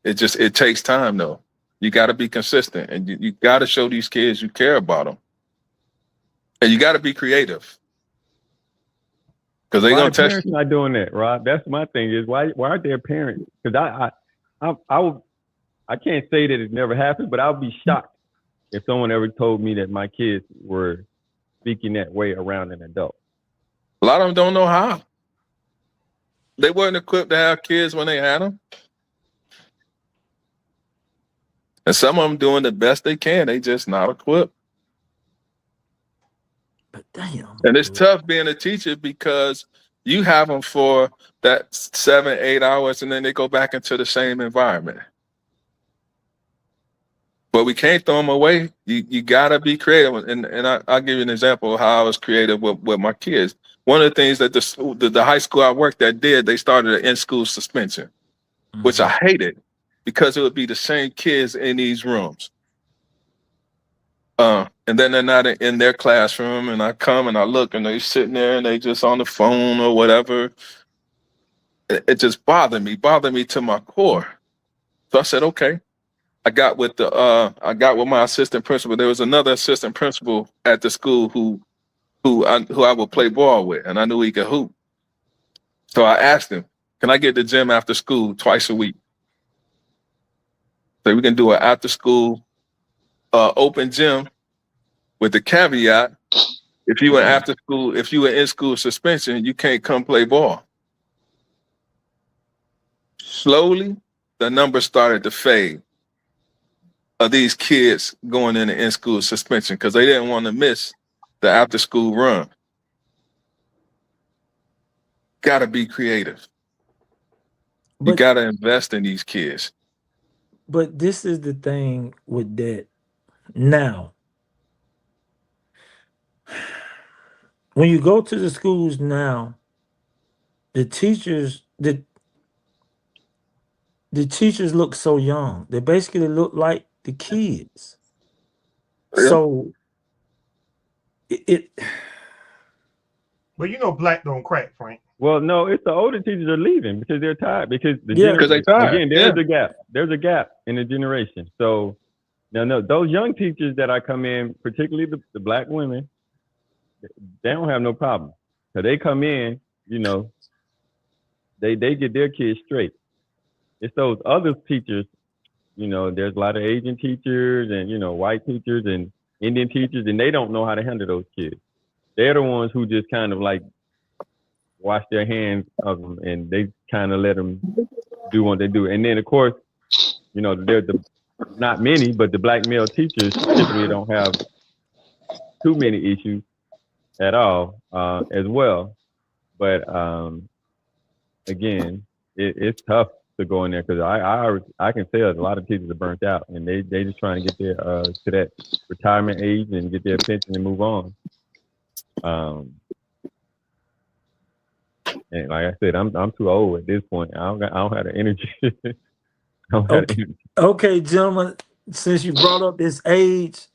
It takes time though. You got to be consistent, and you got to show these kids you care about them, and you got to be creative because they're Why gonna are test parents you. not doing that, Rob? That's my thing. Is why aren't their parents? Because I can't say that it never happened, but I'll be shocked if someone ever told me that my kids were speaking that way around an adult. A lot of them don't know how. They weren't equipped to have kids when they had them, and some of them doing the best they can. They just not equipped. Damn. And it's tough being a teacher because you have them for that 7, 8 hours, and then they go back into the same environment. But we can't throw them away. You gotta be creative. And I'll give you an example of how I was creative with my kids. One of the things that the high school I worked at did, they started an in-school suspension, which I hated because it would be the same kids in these rooms. And then they're not in their classroom, and I come and I look, and they sitting there, and they just on the phone or whatever. It just bothered me to my core. So I said, okay. I got with my assistant principal. There was another assistant principal at the school who I would play ball with, and I knew he could hoop. So I asked him, "Can I get to the gym after school twice a week? So we can do an after school open gym with the caveat: if you were in school suspension, you can't come play ball." Slowly, the numbers started to fade of these kids going into in-school suspension because they didn't want to miss the after-school run. Got to be creative. You got to invest in these kids. But this is the thing with that. Now, when you go to the schools now, the teachers look so young. They basically look like the kids. Yeah. So it But you know, black don't crack, Frank. Well, no, it's the older teachers are leaving because they're tired. Because because they tired. Again, there's a gap. There's a gap in the generation. So no, those young teachers that are come in, particularly the black women, they don't have no problem. So they come in, you know, they get their kids straight. It's those other teachers, you know, there's a lot of Asian teachers and, you know, white teachers and Indian teachers, and they don't know how to handle those kids. They're the ones who just kind of like wash their hands of them, and they kind of let them do what they do. And then, of course, you know, there's not many, but the black male teachers typically don't have too many issues at all as well. But again, it's tough to go in there because I can tell a lot of teachers are burnt out, and they just trying to get their to that retirement age and get their pension and move on. And like I said, I'm too old at this point. I don't have the energy. Okay, gentlemen, since you brought up this age,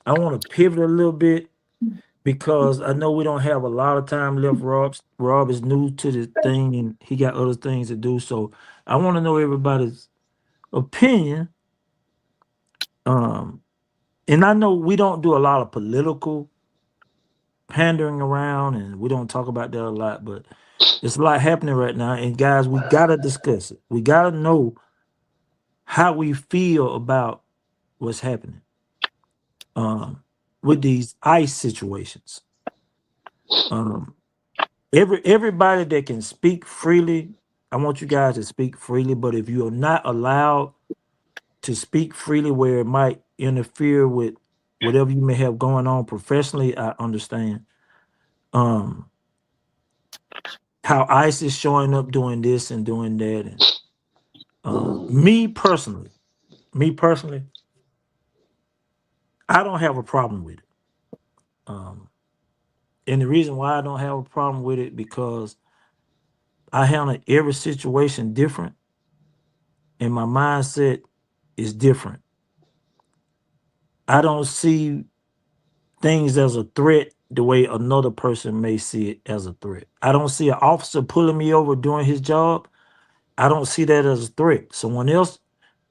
I want to pivot a little bit because I know we don't have a lot of time left. Rob is new to the thing and he got other things to do. So I want to know everybody's opinion. And I know we don't do a lot of political pandering around and we don't talk about that a lot, but there's a lot happening right now. And guys, we gotta discuss it. We gotta know how we feel about what's happening with these ICE situations. Everybody that can speak freely, I want you guys to speak freely, but if you are not allowed to speak freely where it might interfere with whatever you may have going on professionally, I understand. How ICE is showing up doing this and doing that. And me personally, I don't have a problem with it. And the reason why I don't have a problem with it because I handle every situation different and my mindset is different. I don't see things as a threat the way another person may see it as a threat. I don't see an officer pulling me over doing his job. I don't see that as a threat. Someone else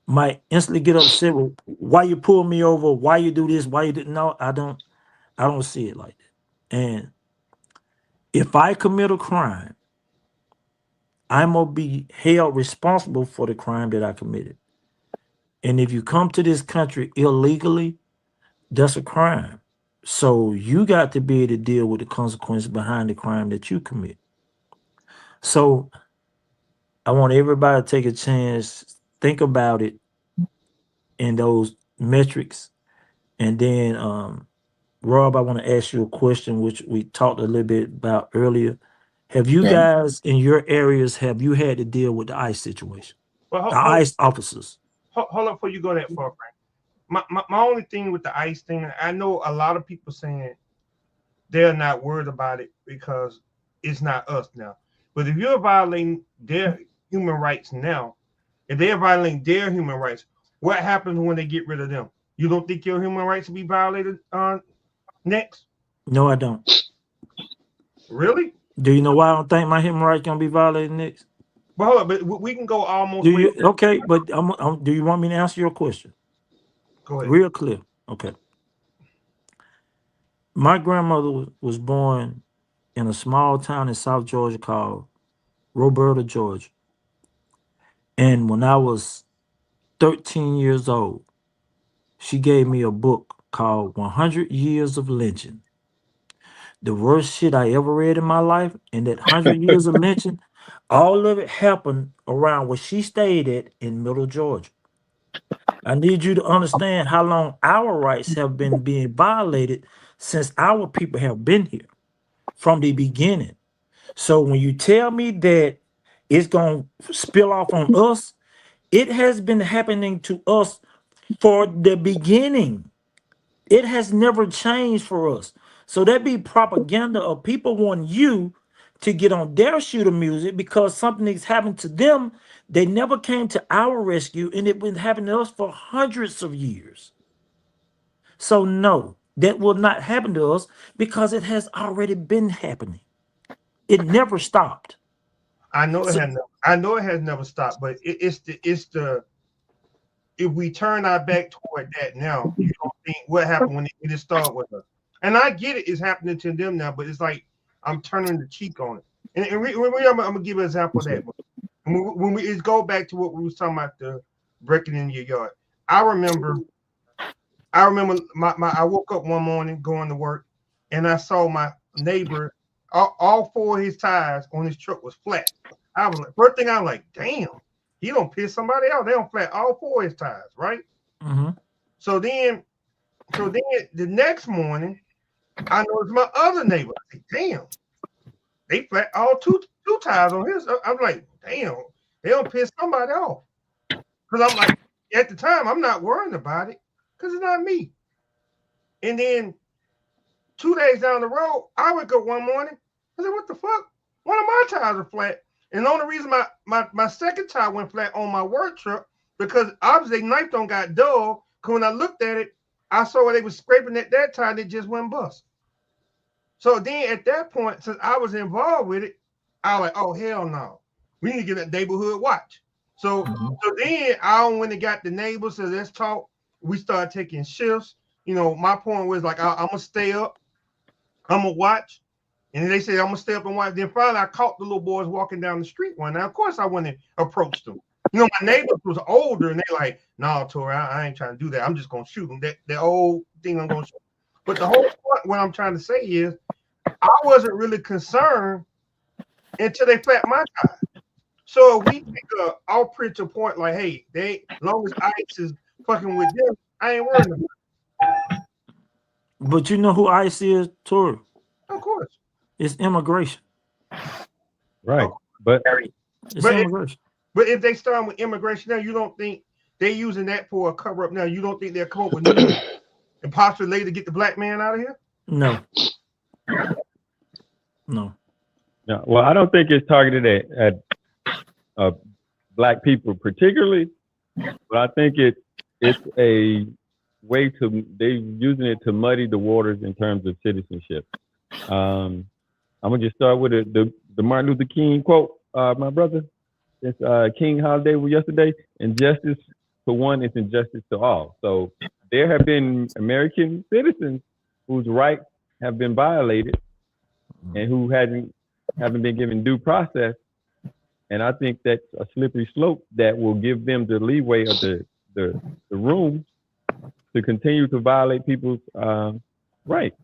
might instantly get upset with why you pull me over, why you do this, why you didn't know. I don't see it like that. And if I commit a crime, I'm gonna be held responsible for the crime that I committed. And if you come to this country illegally, that's a crime. So you got to be able to deal with the consequences behind the crime that you commit. So I want everybody to take a chance, think about it in those metrics, and then Rob, I want to ask you a question, which we talked a little bit about earlier. Have you Yeah. guys in your areas, have you had to deal with the ICE situation? Well, The ICE officers. hold up before you go that far, Frank. My only thing with the ICE thing, I know a lot of people saying they're not worried about it because it's not us now. But if you're violating their human rights now, if they're violating their human rights, what happens when they get rid of them? You don't think your human rights will be violated next? No, I don't. Really? Do you know why I don't think my human rights gonna be violated next? Well, hold up, but we can go almost Do way. you okay? But do you want me to answer your question? Go ahead. Real clear. Okay. My grandmother was born in a small town in South Georgia called Roberta, Georgia. And when I was 13 years old, she gave me a book called 100 Years of Lynching. The worst shit I ever read in my life, and that 100 years of lynching, all of it happened around where she stayed at in Middle Georgia. I need you to understand how long our rights have been being violated since our people have been here from the beginning. So when you tell me that it's going to spill off on us, it has been happening to us for the beginning. It has never changed for us. So that be propaganda of people wanting you to get on their shooter music because something has happened to them. They never came to our rescue, and it been happening to us for hundreds of years. So no, that will not happen to us because it has already been happening. It never stopped. I know it So, has. I know it has never stopped, but it's the. If we turn our back toward that now, you don't think what happened when it started with us? And I get it, it's happening to them now, but it's like I'm turning the cheek on it. I'm gonna give an example of that. When we go back to what we was talking about, the breaking in your yard. I remember my I woke up one morning going to work, and I saw my neighbor. All four of his tires on his truck was flat. I was like, first thing I was like, damn, he don't piss somebody out. They don't flat all four of his tires, right? mm-hmm. So then the next morning, I noticed my other neighbor. I said, damn, they flat all two tires on his. I'm like, damn, they don't piss somebody off. Because I'm like, at the time, I'm not worrying about it because it's not me. And then 2 days down the road, I wake up one morning. I said, what the fuck? One of my tires are flat. And the only reason my second tire went flat on my work truck, because obviously knife don't got dull. Because when I looked at it, I saw where they was scraping at that tire and it just went bust. So then at that point, since I was involved with it, I was like, oh, hell no. We need to get a neighborhood watch. So then I went and got the neighbors, so let's talk. We started taking shifts. You know, my point was like, I'm going to stay up. I'm going to watch. And then they said, I'm going to stay up and watch. Then finally, I caught the little boys walking down the street one. Now, of course, I went and approached them. You know, my neighbors was older, and they like, no, Tori, I ain't trying to do that. I'm just going to shoot them. That old thing I'm going to shoot. But the whole point, what I'm trying to say is, I wasn't really concerned until they flat my tire. So if we take a all preacher point like, hey, as long as ICE is fucking with them, I ain't worried about it. But you know who ICE is, Tori? Of course. It's immigration. Right. But It's immigration. But if they start with immigration now, you don't think they're using that for a cover up now? You don't think they'll come up with new and possibly later get the black man out of here? No. No. no, well, I don't think it's targeted at black people particularly, but I think it's a way they're using it to muddy the waters in terms of citizenship. I'm gonna just start with the Martin Luther King quote, my brother. It's King holiday was yesterday. Injustice for one is injustice to all. So there have been American citizens whose rights have been violated and who haven't been given due process. And I think that's a slippery slope that will give them the leeway of the room to continue to violate people's rights.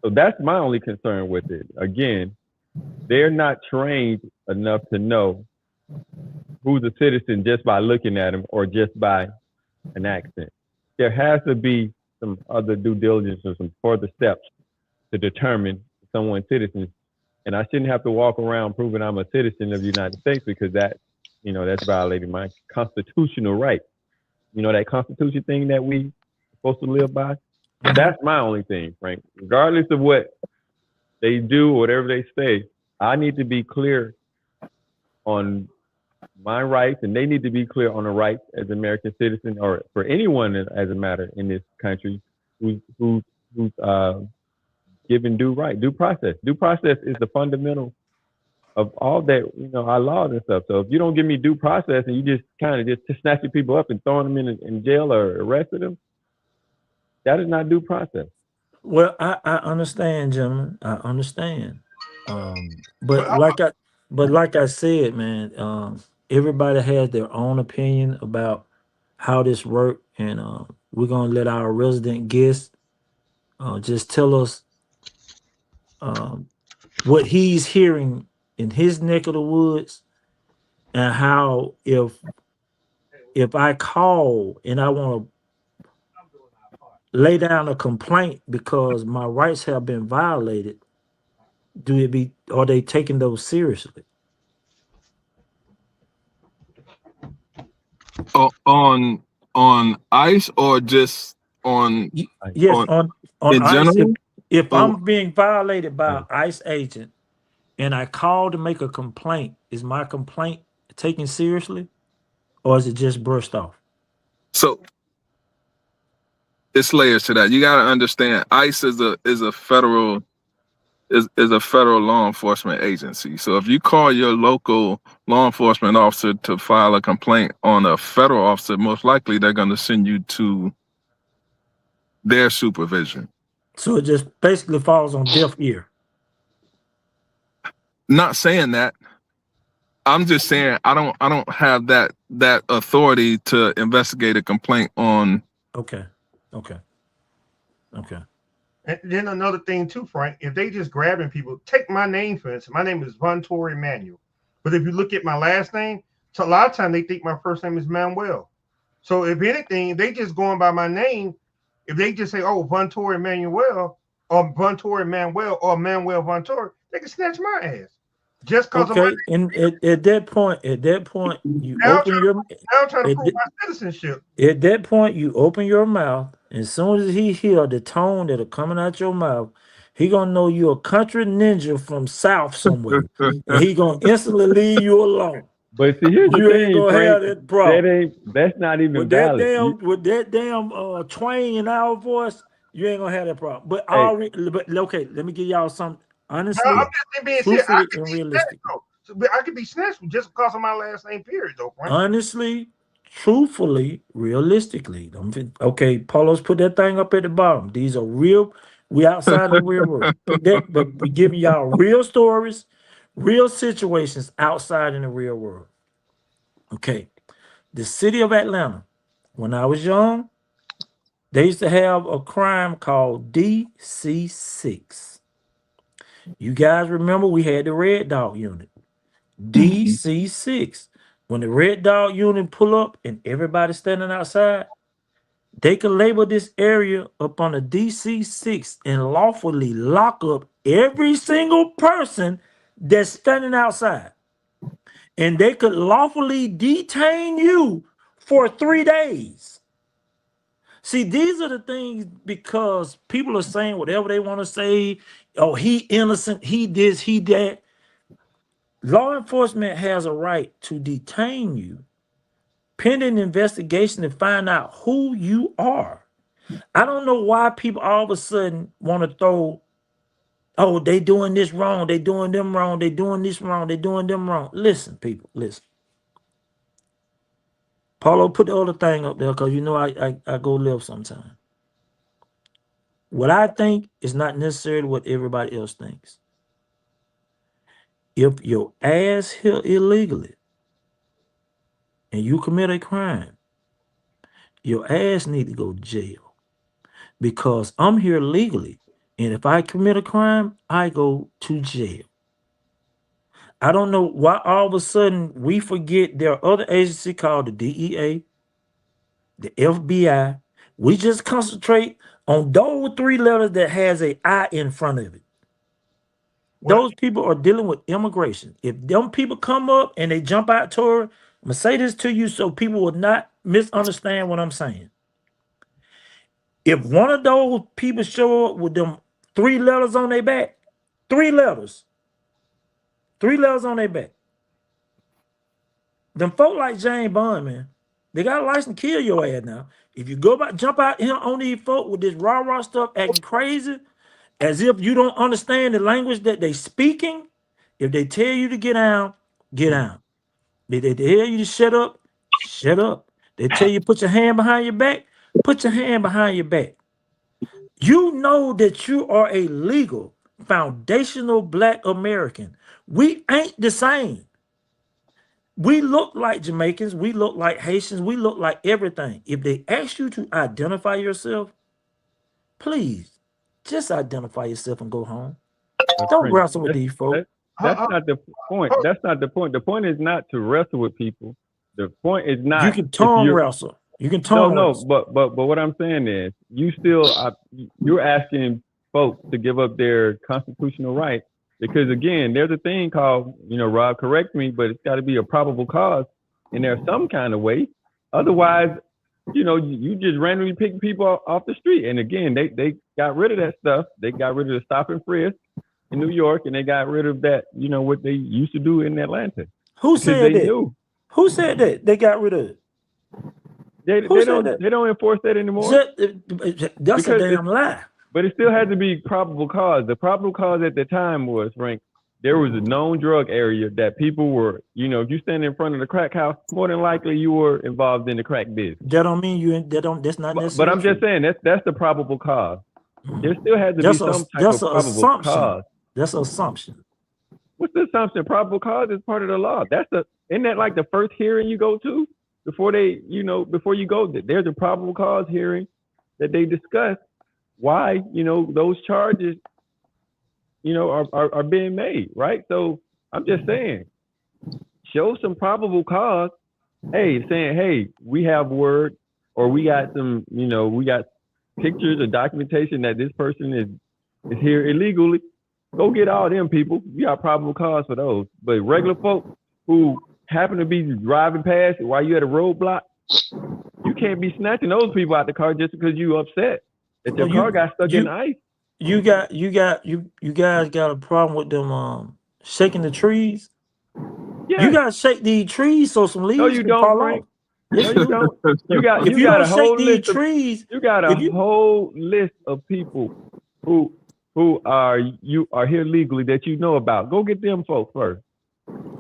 So that's my only concern with it. Again, they're not trained enough to know who's a citizen just by looking at them or just by an accent. There has to be some other due diligence or some further steps to determine someone's citizenship. And I shouldn't have to walk around proving I'm a citizen of the United States because that, that's violating my constitutional right. That Constitution thing that we supposed to live by. That's my only thing, Frank. Regardless of what they do, whatever they say, I need to be clear on my rights, and they need to be clear on the rights as an American citizen, or for anyone as a matter in this country who's given due process. Due process is the fundamental of all that, our laws and stuff. So if you don't give me due process and you just kind of just snatching people up and throwing them in jail or arresting them, that is not due process. Well, I understand, gentlemen. I understand. But like I said, man, everybody has their own opinion about how this works, and we're gonna let our resident guest just tell us what he's hearing in his neck of the woods, and how if I call and I want to lay down a complaint because my rights have been violated, are they taking those seriously? On ICE or just on? Yes, on in ICE. general? If I'm being violated by an ICE agent and I call to make a complaint, is my complaint taken seriously, or is it just brushed off? So it's layers to that. You got to understand, ICE is a federal law enforcement agency. So if you call your local law enforcement officer to file a complaint on a federal officer, most likely they're going to send you to their supervision. So it just basically falls on deaf ear. Not saying that. I'm just saying I don't have that authority to investigate a complaint on. Okay. And then another thing too, Frank, if they just grabbing people, take my name for instance. My name is Vontori Manuel. But if you look at my last name, so a lot of times they think my first name is Manuel. So if anything, they just going by my name. If they just say, oh, Vontori Manuel or Vontori Manuel or Manuel Vontori, they can snatch my ass. Just because okay, and at that point, you now open your. Now I'm trying to prove my citizenship. At that point, you open your mouth, and as soon as he hear the tone that are coming out your mouth, he gonna know you're a country ninja from South somewhere, and he gonna instantly leave you alone. But see, here's the You ain't thing, gonna Frank, have that problem. that's not even With that valid. with that damn twang in our voice, you ain't gonna have that problem. But okay, let me give y'all some honestly, I'm just being truthfully, and realistic. I could be snatched just because of my last name, period, though, Frank. Honestly, truthfully, realistically. Okay, Paulo's put that thing up at the bottom. These are real. We outside the real world. But we giving y'all real stories, real situations outside in the real world. Okay. The city of Atlanta, when I was young, they used to have a crime called DC6. You guys remember we had the Red Dog Unit. DC6. When the Red Dog Unit pull up and everybody standing outside, they can label this area up on a DC6 and lawfully lock up every single person that's standing outside. And they could lawfully detain you for 3 days. See, these are the things because people are saying whatever they want to say. Oh, he innocent, he this, he that. Law enforcement has a right to detain you pending investigation to find out who you are. I don't know why people all of a sudden want to throw, oh, they doing this wrong, they doing them wrong, they doing this wrong, they doing them wrong. Listen, people, listen. Paulo, put the other thing up there because you know I go live sometime. What I think is not necessarily what everybody else thinks. If your ass here illegally and you commit a crime, your ass need to go to jail because I'm here legally. And if I commit a crime, I go to jail. I don't know why all of a sudden we forget there are other agencies called the DEA, the FBI, We just concentrate on those 3 letters that has a I in front of it. Well, Those people are dealing with immigration. If them people come up and they jump out to her, I'm gonna say this to you so people will not misunderstand what I'm saying. If one of those people show up with them 3 letters on their back, 3 letters on their back, them folk like James Bond, man, they got a license to kill your ass now. If you go back, jump out here on these folk with this rah-rah stuff acting crazy, as if you don't understand the language that they speaking, if they tell you to get down, get down. They tell you to shut up, shut up. They tell you put your hand behind your back, put your hand behind your back. You know that you are a legal, foundational Black American. We ain't the same. We look like Jamaicans. We look like Haitians. We look like everything. If they ask you to identify yourself, please just identify yourself and go home. Don't Frank, wrestle with these folks. that's not the point. That's not the point. The point is not to wrestle with people. The point is not. You can tongue wrestle. You can tongue wrestle. but what I'm saying is, you're asking folks to give up their constitutional right, because again, there's a thing called, Rob, correct me, but it's got to be a probable cause in there some kind of way. Otherwise, you just randomly pick people off the street. And again, they got rid of that stuff. They got rid of the stop and frisk in New York, and they got rid of that, what they used to do in Atlanta. Who said that? Who said that? They got rid of it. They don't enforce that anymore. That's a damn lie. But it still had to be probable cause. The probable cause at the time was, Frank, there was a known drug area that people were, if you stand in front of the crack house, more than likely you were involved in the crack business. That don't mean you. That's not necessary. But I'm just saying that's the probable cause. There still has to be some type of probable cause. That's an assumption. What's the assumption? Probable cause is part of the law. Isn't that like the first hearing you go to before before you go? There's a probable cause hearing that they discuss why those charges are being made, right? So I'm just saying, show some probable cause. Hey, we have word, or we got some, we got pictures or documentation that this person is here illegally. Go get all them people. We got probable cause for those. But regular folks who happen to be driving past while you at a roadblock, you can't be snatching those people out the car just because you upset that your car got stuck in the ice. You guys got a problem with them shaking the trees? Yeah. You gotta shake these trees so some leaves can fall off. No, you don't. You got a whole list of trees. You got a whole list of people who are here legally that you know about. Go get them folks first.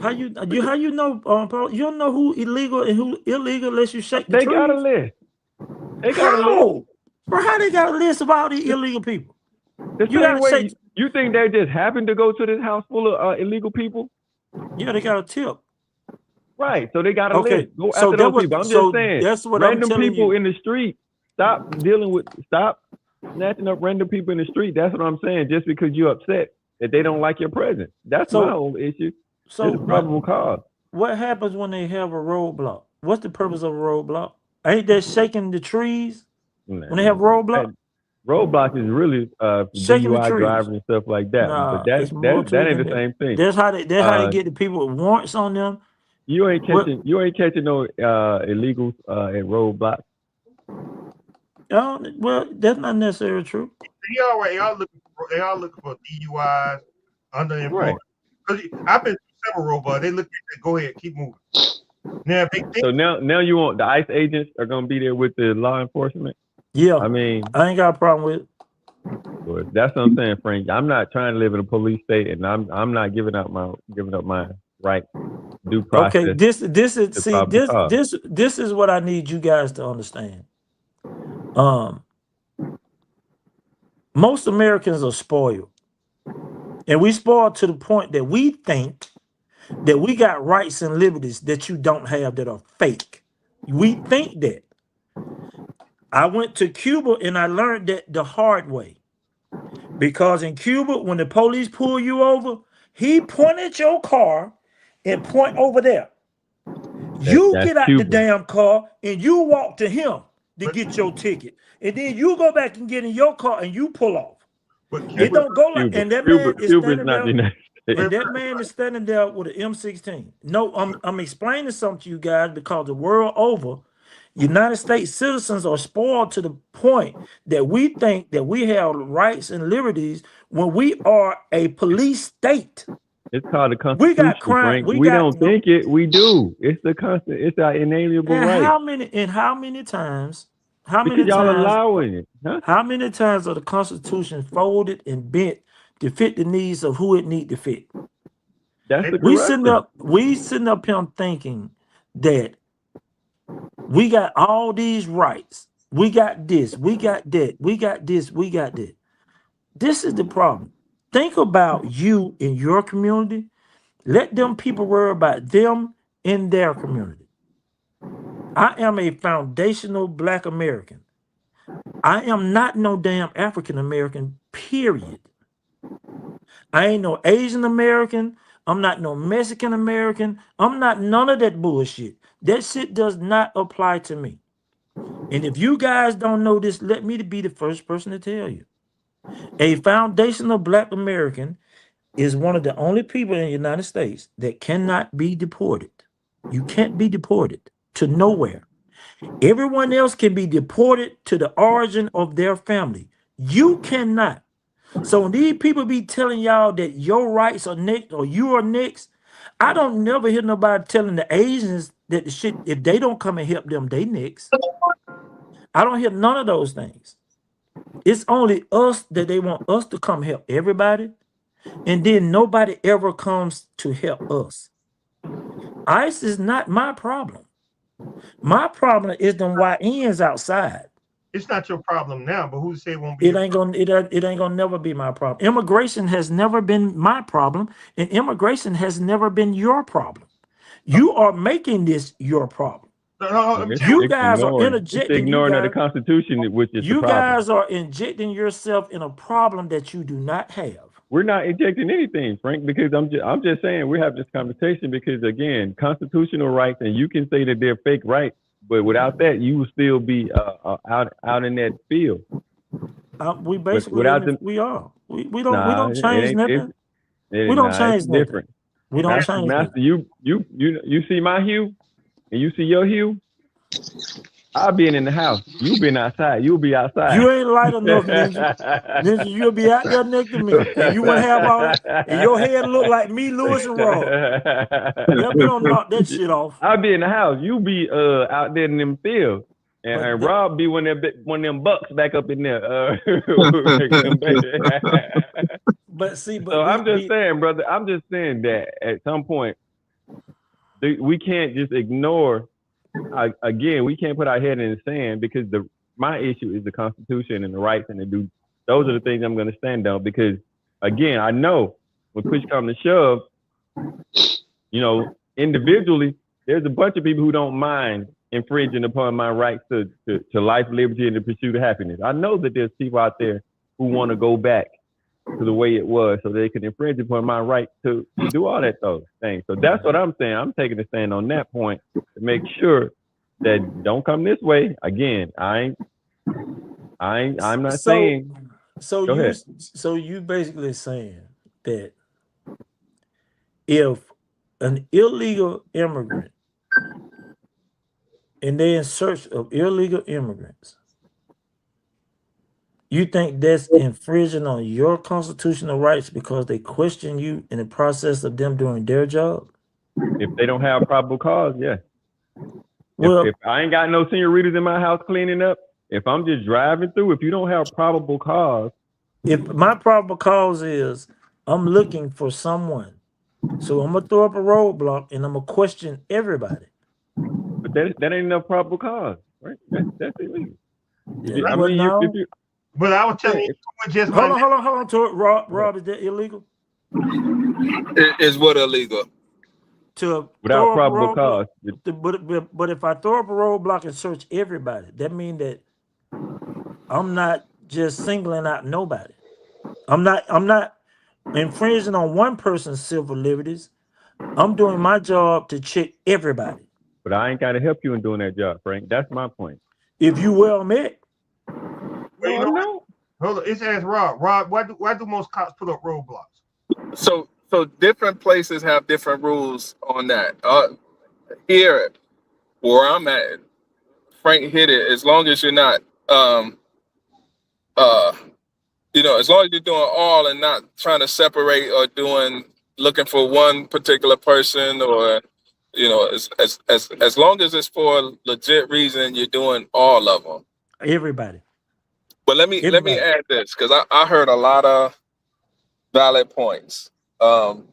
How you know, Paul? You don't know who illegal and who illegal unless you shake the trees. They got a list. Bro, how they got a list of all these illegal people? You think they just happened to go to this house full of illegal people? Yeah, they got a tip. Right, so they got a list. Go after those people. I'm just saying, that's what random I'm people you. in the street, stop snatching up random people in the street. That's what I'm saying. Just because you're upset that they don't like your presence. That's my whole issue. So it's a probable cause. What happens when they have a roadblock? What's the purpose of a roadblock? Ain't that shaking the trees when they have roadblock? Roadblock is really DUI driving and stuff like that. But that ain't the same thing. That's how they get the people with warrants on them. You ain't catching no illegals at roadblocks. Well, that's not necessarily true. They all looking for DUIs under enforcement. Because I've been to several roadblocks. They look at that. Go ahead, keep moving. Now, so now you want the ICE agents are going to be there with the law enforcement? Yeah, I mean, I ain't got a problem with it. Well, that's what I'm saying, Frank. I'm not trying to live in a police state, and I'm not giving up my right due process. Okay, this is what I need you guys to understand. Most Americans are spoiled, and we spoiled to the point that we think that we got rights and liberties that you don't have that are fake. We think that. I went to Cuba and I learned that the hard way. Because in Cuba, when the police pull you over, he point at your car and point over there. You get out the damn car and you walk to him. to get your ticket, and then you go back and get in your car and you pull off. But It don't go like, Cuba. and that man is Cuba is standing not the there, United States. and that man is standing there with an M16. No, I'm explaining something to you guys because the world over, United States citizens are spoiled to the point that we think that we have rights and liberties when we are a police state. It's called the We Constitution, got crime. Frank. We don't think it. We do. It's the constant. It's our inalienable And right. how many times? How Because many y'all times? allowing it, huh? How many times are the Constitution folded and bent to fit the needs of who it need to fit? That's the We correction. sitting up here thinking that we got all these rights. We got this, we got that, we got this, we got that. This is the problem. Think about you in your community. Let them people worry about them in their community. I am a foundational Black American. I am not no damn African American, period. I ain't no Asian American. I'm not no Mexican American. I'm not none of that bullshit. That shit does not apply to me. And if you guys don't know this, let me be the first person to tell you. A foundational Black American is one of the only people in the United States that cannot be deported. You can't be deported to nowhere. Everyone else can be deported to the origin of their family. You cannot. So when these people be telling y'all that your rights are next or you are next, I don't never hear nobody telling the Asians that the shit, if they don't come and help them, they next. I don't hear none of those things. It's only us that they want us to come help everybody, and then nobody ever comes to help us. ICE is not my problem. My problem is them YNs outside. it's not your problem now, but who said it won't be? It ain't gonna never be my problem. Immigration has never been my problem, and immigration has never been your problem. You are making this your problem. You guys are interjecting. It's ignoring of the Constitution, which is you the problem. guys are injecting yourself in a problem that you do not have. We're not injecting anything, Frank, because I'm just saying we have this conversation because, again, constitutional rights, and you can say that they're fake rights, but without that, you will still be out in that field. We basically we are. We don't change nothing. We don't change nothing. Different. We don't change Master, nothing. you see my hue, and you see your hue. I'll be in the house. You been outside. You'll be outside. You ain't light enough, Ninja. Ninja, you'll be out there next to me, and you won't have all. And your head look like me, Lewis, and Rob. Y'all be don't knock that shit off. I'll be in the house. You be out there in them fields, and Rob be one of them bucks back up in there. But see, so I'm just saying, brother. I'm just saying that at some point we can't just ignore. Again, we can't put our head in the sand because my issue is the Constitution and the rights and those are the things I'm going to stand on because, again, I know when push comes to shove, individually, there's a bunch of people who don't mind infringing upon my rights to life, liberty, and the pursuit of happiness. I know that there's people out there who want to go back to the way it was so they can infringe upon my right to do all those things. So that's what I'm saying. I'm taking a stand on that point to make sure that don't come this way. Again, I'm not saying. So you basically saying that if an illegal immigrant and they're in search of illegal immigrants, you think that's infringing on your constitutional rights because they question you in the process of them doing their job? If they don't have probable cause, yeah. Well, if I ain't got no senoritas in my house cleaning up, if I'm just driving through, if you don't have probable cause. If my probable cause is I'm looking for someone, so I'm going to throw up a roadblock and I'm going to question everybody. But that ain't enough probable cause, right? That's illegal. Yeah, but I was telling you, just hold on to it, Rob, is that illegal? Is what illegal? Without probable cause. But if I throw up a roadblock and search everybody, that means that I'm not just singling out nobody. I'm not infringing on one person's civil liberties. I'm doing my job to check everybody. But I ain't got to help you in doing that job, Frank. That's my point. If you well met, Well, No, you I know, know. hold on. It's ask Rob. Rob, why do most cops put up roadblocks? So different places have different rules on that. Here where I'm at, Frank hit it. As long as you're not, uh, as long as you're doing all and not trying to separate or looking for one particular person, or as long as it's for a legit reason, you're doing all of them. everybody, But let me everybody. add this, because I heard a lot of valid points. Um,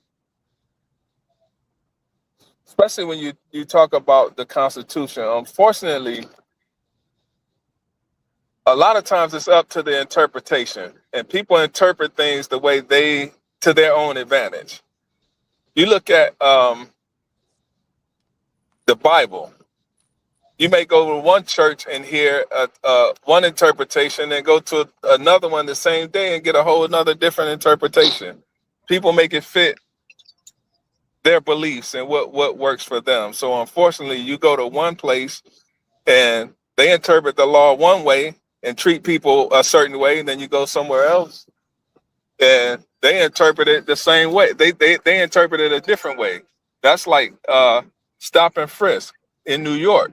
Especially when you talk about the Constitution. Unfortunately, a lot of times it's up to the interpretation, and people interpret things the way to their own advantage. You look at the Bible. You may go to one church and hear one interpretation, and go to another one the same day and get a whole another different interpretation. People make it fit their beliefs and what works for them. So unfortunately, you go to one place and they interpret the law one way and treat people a certain way, and then you go somewhere else and they interpret it the same way. They interpret it a different way. That's like stop and frisk in New York.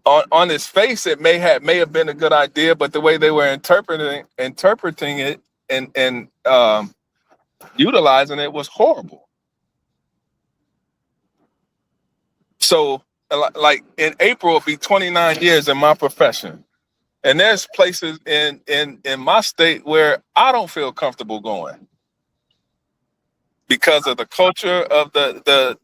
On its face, it may have been a good idea, but the way they were interpreting it and utilizing it was horrible. So, like in April, it'll be 29 years in my profession. And there's places in my state where I don't feel comfortable going because of the culture of the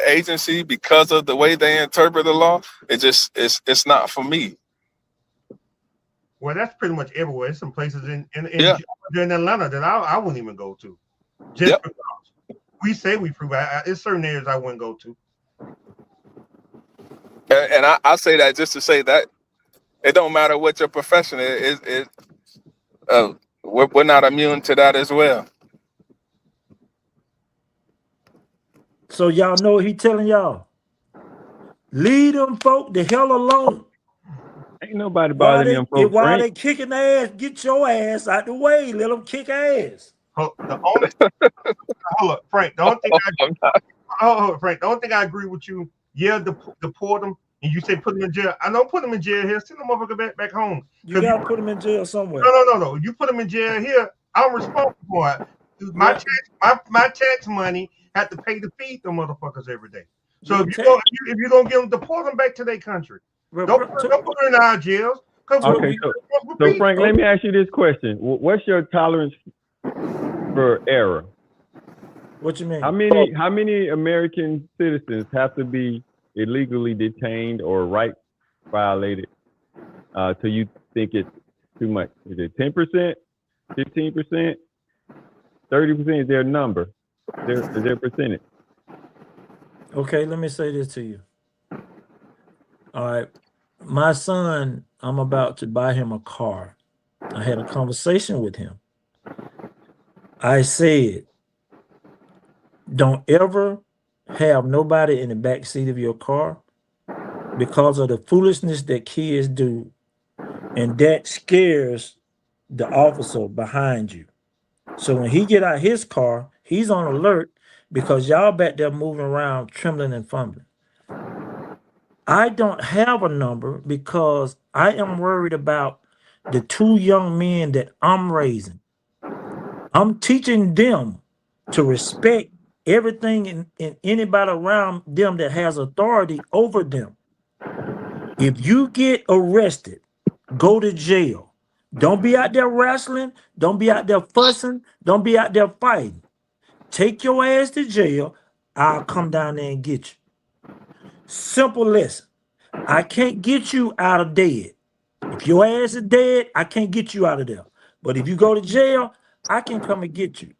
agency, because of the way they interpret the law. It's not for me. Well, that's pretty much everywhere. There's some places in Yeah. in Atlanta that I wouldn't even go to, just Yep. because we say we prove. There's certain areas I wouldn't go to. And I say that just to say that it don't matter what your profession is. We're not immune to that as well. So y'all know what he telling y'all. Leave them folk the hell alone. Ain't nobody While bothering them folks, while Frank. they kicking their ass, get your ass out the way. Let them kick ass. The only hold up, Frank. The only thing Frank. The only thing I agree with you. Yeah, deport them, and you say put them in jail. I don't put them in jail here. Send them motherfucker back home. You gotta put them in jail somewhere. No. You put them in jail here. I'm responsible for it. My tax money have to pay to feed them motherfuckers every day. So if you're gonna get them, deport them back to their country. Don't put them in our jails. Okay, so Frank, let me ask you this question: what's your tolerance for error? What you mean? How many American citizens have to be illegally detained or rights violated till you think it's too much? Is it 10%, 15%, 30%? Is there a number? Is there a percentage? Okay, let me say this to you. All right. My son, I'm about to buy him a car. I had a conversation with him. I said, don't ever have nobody in the back seat of your car because of the foolishness that kids do. And that scares the officer behind you. So when he get out his car, he's on alert because y'all back there moving around, trembling and fumbling. I don't have a number because I am worried about the two young men that I'm raising. I'm teaching them to respect everything and anybody around them that has authority over them. If you get arrested, go to jail. Don't be out there wrestling. Don't be out there fussing. Don't be out there fighting. Take your ass to jail. I'll come down there and get you. Simple lesson. I can't get you out of dead. If your ass is dead, I can't get you out of there. But if you go to jail, I can come and get you.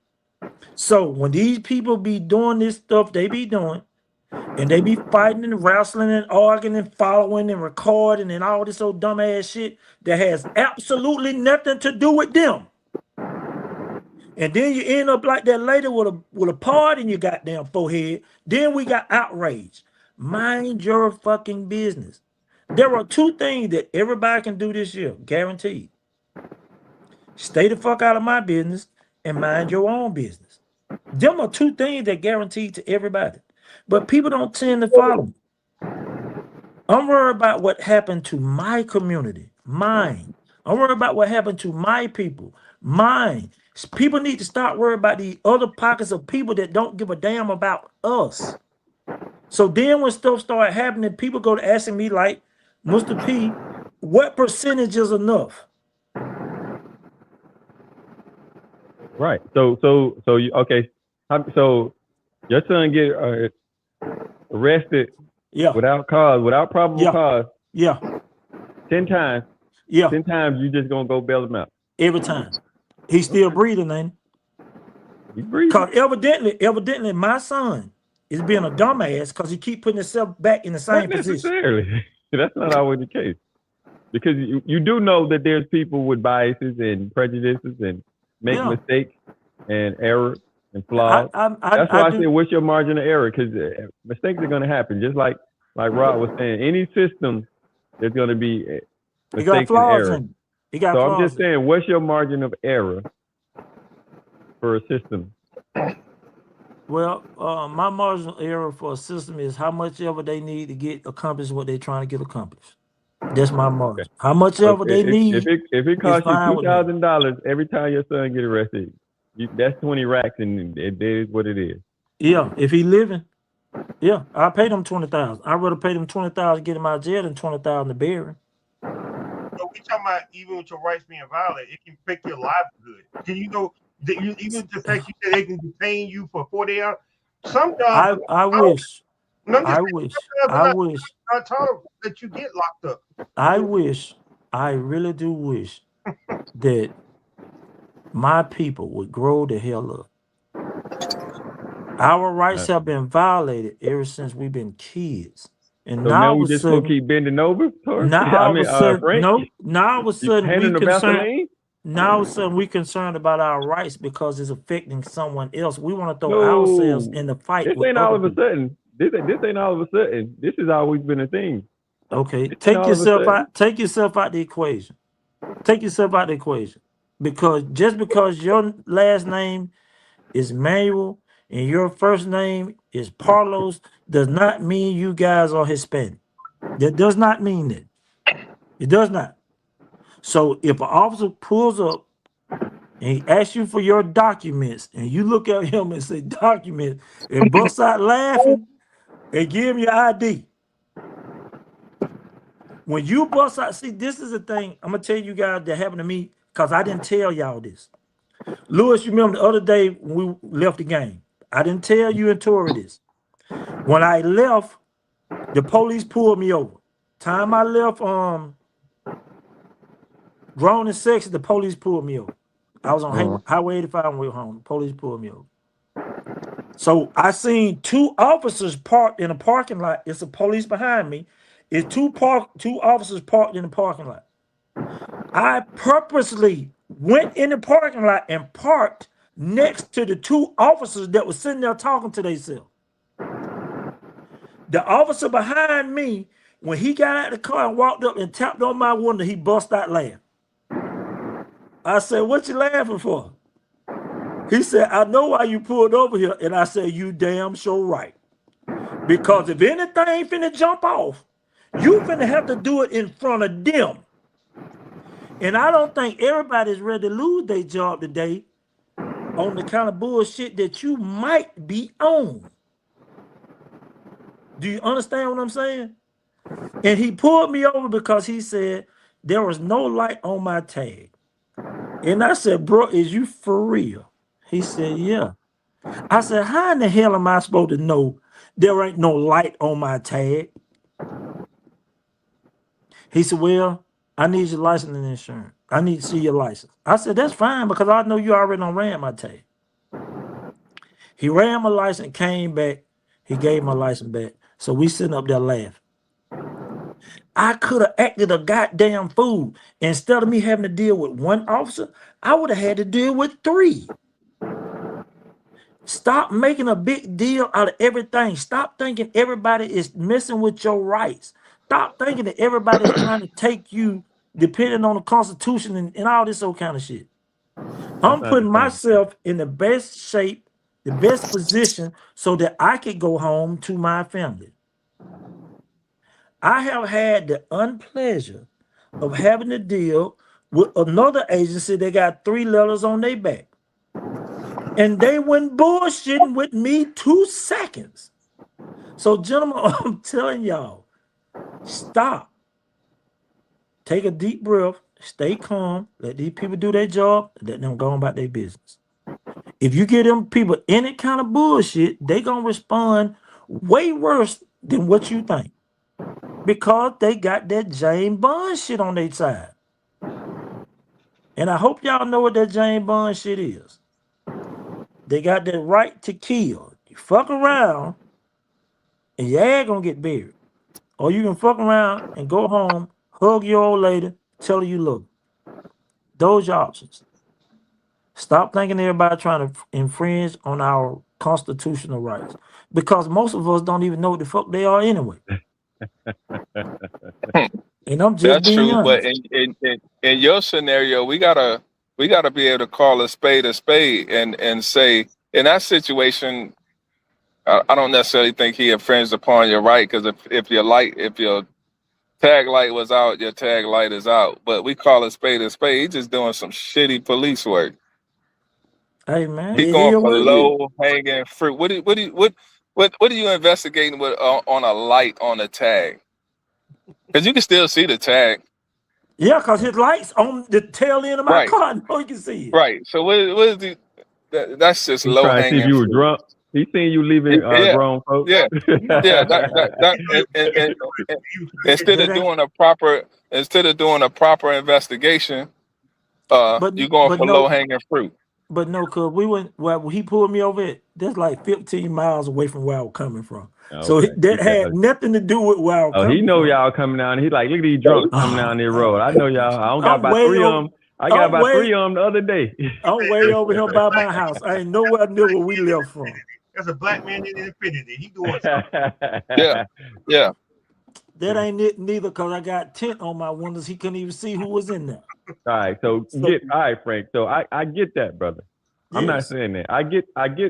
So when these people be doing this stuff they be doing, and they be fighting and wrestling and arguing and following and recording and all this old dumb ass shit that has absolutely nothing to do with them. And then you end up like that later with a part in your goddamn forehead. Then we got outrage. Mind your fucking business. There are two things that everybody can do this year, guaranteed. Stay the fuck out of my business and mind your own business. Them are two things that guaranteed to everybody. But people don't tend to follow me. I'm worried about what happened to my community, mine. I'm worried about what happened to my people, mine. People need to start worrying about the other pockets of people that don't give a damn about us. So then when stuff started happening, people go to asking me like, Mr. P, what percentage is enough? Right. So you okay? So your son get arrested Yeah, without cause, without probable yeah, cause, yeah, 10 times. yeah. 10 times you just gonna go bail him out. Every time. He's still breathing, ain't He he? breathing. Because evidently, my son is being a dumbass because he keep putting himself back in the Not same position. necessarily. That's not always the case. Because you do know that there's people with biases and prejudices and make Yeah. mistakes and error and I flaws. That's I why I do. say, what's your margin of error? Because mistakes are going to happen. Just like Rod was saying, any system, there's going to be He got mistakes and flaws errors. in it. He got So I'm flaws just in it. saying, what's your margin of error for a system? Well, my marginal error for a system is how much ever they need to get accomplished what they're trying to get accomplished. That's my margin. How much So ever they need if it is costs you fine with me. $2,000 every time your son get arrested, that's 20 racks, and it is what it is. Yeah, if he living, yeah, I pay them 20,000. I'd rather pay them 20,000 to get him out of jail than 20,000 to bury him. So we talking about even with your rights being violated, it can affect your livelihood. Can you know that you even the fact you said they can detain you for 40 hours? Some jobs, I wish, no, I'm just I saying, wish, some jobs I are wish, not tolerable that you get locked up. I wish, I really do wish that my people would grow the hell up. Our rights have been violated ever since we've been kids. And So now now all we of a just gonna sudden, keep bending over, Tor? now I all of mean, a sudden, Frank, no, now all of a you sudden we handing the concerned. Vaseline? Now all of a sudden we concerned about our rights because it's affecting someone else. We want to throw ourselves No, in the fight this with ain't all other of a people. sudden. This ain't all of a sudden. This has always been a thing. Okay, This ain't take all of a yourself sudden. out. Take yourself out the equation. Take yourself out the equation. Because just because your last name is Manuel and your first name is Parlos does not mean you guys are Hispanic. That does not mean that. It does not. So if an officer pulls up and he asks you for your documents and you look at him and say documents and busts out laughing and give him your ID. When you bust out, see, this is the thing. I'm gonna tell you guys that happened to me because I didn't tell y'all this. Lewis, you remember the other day when we left the game? I didn't tell you and Tori this. When I left, the police pulled me over. Time I left grown and sexy, the police pulled me over. I was on Highway 85 on the way home. The police pulled me over. So I seen two officers parked in a parking lot. It's a police behind me. It's two officers parked in the parking lot. I purposely went in the parking lot and parked next to the two officers that were sitting there talking to themselves. The officer behind me, when he got out of the car and walked up and tapped on my window, he bust out laughing. I said, "What you laughing for?" He said, "I know why you pulled over here." And I said, "You damn sure right. Because if anything finna jump off, you finna have to do it in front of them. And I don't think everybody's ready to lose their job today on the kind of bullshit that you might be on. Do you understand what I'm saying? And he pulled me over because he said there was no light on my tag. And I said, "Bro, is you for real?" He said, "Yeah." I said, "How in the hell am I supposed to know there ain't no light on my tag?" He said, "Well, I need your license and insurance. I need to see your license." I said, "That's fine because I know you already done ran my tag." He ran my license, came back. He gave my license back. So we sitting up there laughing. I could have acted a goddamn fool. Instead of me having to deal with one officer, I would have had to deal with three. Stop making a big deal out of everything. Stop thinking everybody is messing with your rights. Stop thinking that everybody's trying to take you depending on the Constitution and all this old kind of shit. I'm not putting the same. myself in the best shape, the best position, so that I can go home to my family. I have had the unpleasure of having to deal with another agency that got 3 letters on their back. And they went bullshitting with me 2 seconds. So, gentlemen, I'm telling y'all, stop. Take a deep breath, stay calm, let these people do their job, let them go on about their business. If you give them people any kind of bullshit, they gonna respond way worse than what you think. Because they got that James Bond shit on their side. And I hope y'all know what that James Bond shit is. They got that right to kill. You fuck around and your ass gonna get buried. Or you can fuck around and go home, hug your old lady, tell her you love her. Those are options. Stop thinking everybody trying to infringe on our constitutional rights. Because most of us don't even know what the fuck they are anyway. And I'm just That's being true. But honest. in your scenario, we gotta be able to call a spade and say in that situation, I don't necessarily think he infringed upon your right, because if your tag light was out, your tag light is out. But we call a spade a spade. He's just doing some shitty police work. Hey man, He it going is for what it is. low hanging fruit. What are you investigating with on a light on a tag? Because you can still see the tag. Yeah, because his lights on the tail end of my Right, car. I know you can see it. right. So what is the that's just He's low trying to see if hanging you were fruit. drunk. He seen you leaving Yeah, grown folks. yeah, You know, yeah. you That know, and you instead That of ain't doing a proper investigation, but you going but for low no, hanging fruit. but no, cause we went well, he pulled me over it. That's like 15 miles away from where I was coming from. So Okay. that had Yeah. nothing to do with where I was Oh, he coming know from. y'all coming down. He like, look at these drunks coming Oh down this road. God. I know y'all. I don't got I'm about way 3 of over them. I got I'm about 3 way of them the other day. I'm way over here by my house. I ain't nowhere near where we live from. That's a black man in infinity. He doing something. Yeah, yeah. That ain't it neither, cause I got tint on my windows. He couldn't even see who was in there. All right, so So all right, Frank. So I get that, brother. I'm not yes. saying that. I get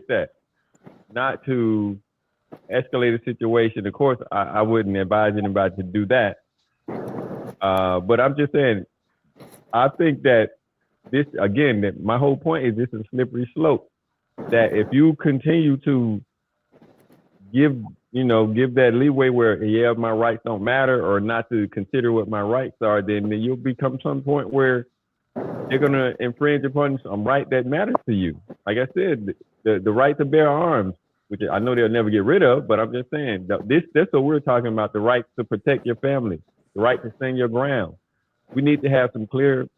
that. Not to escalate a situation. Of course, I wouldn't advise anybody to do that. But I'm just saying, I think that this again, that my whole point is this is a slippery slope. That if you continue to give that leeway where my rights don't matter, or not to consider what my rights are, then you'll become some point where they're gonna infringe upon some right that matters to you. Like I said, the right to bear arms, which I know they'll never get rid of, but I'm just saying that's what we're talking about: the right to protect your family, the right to stand your ground. We need to have some clear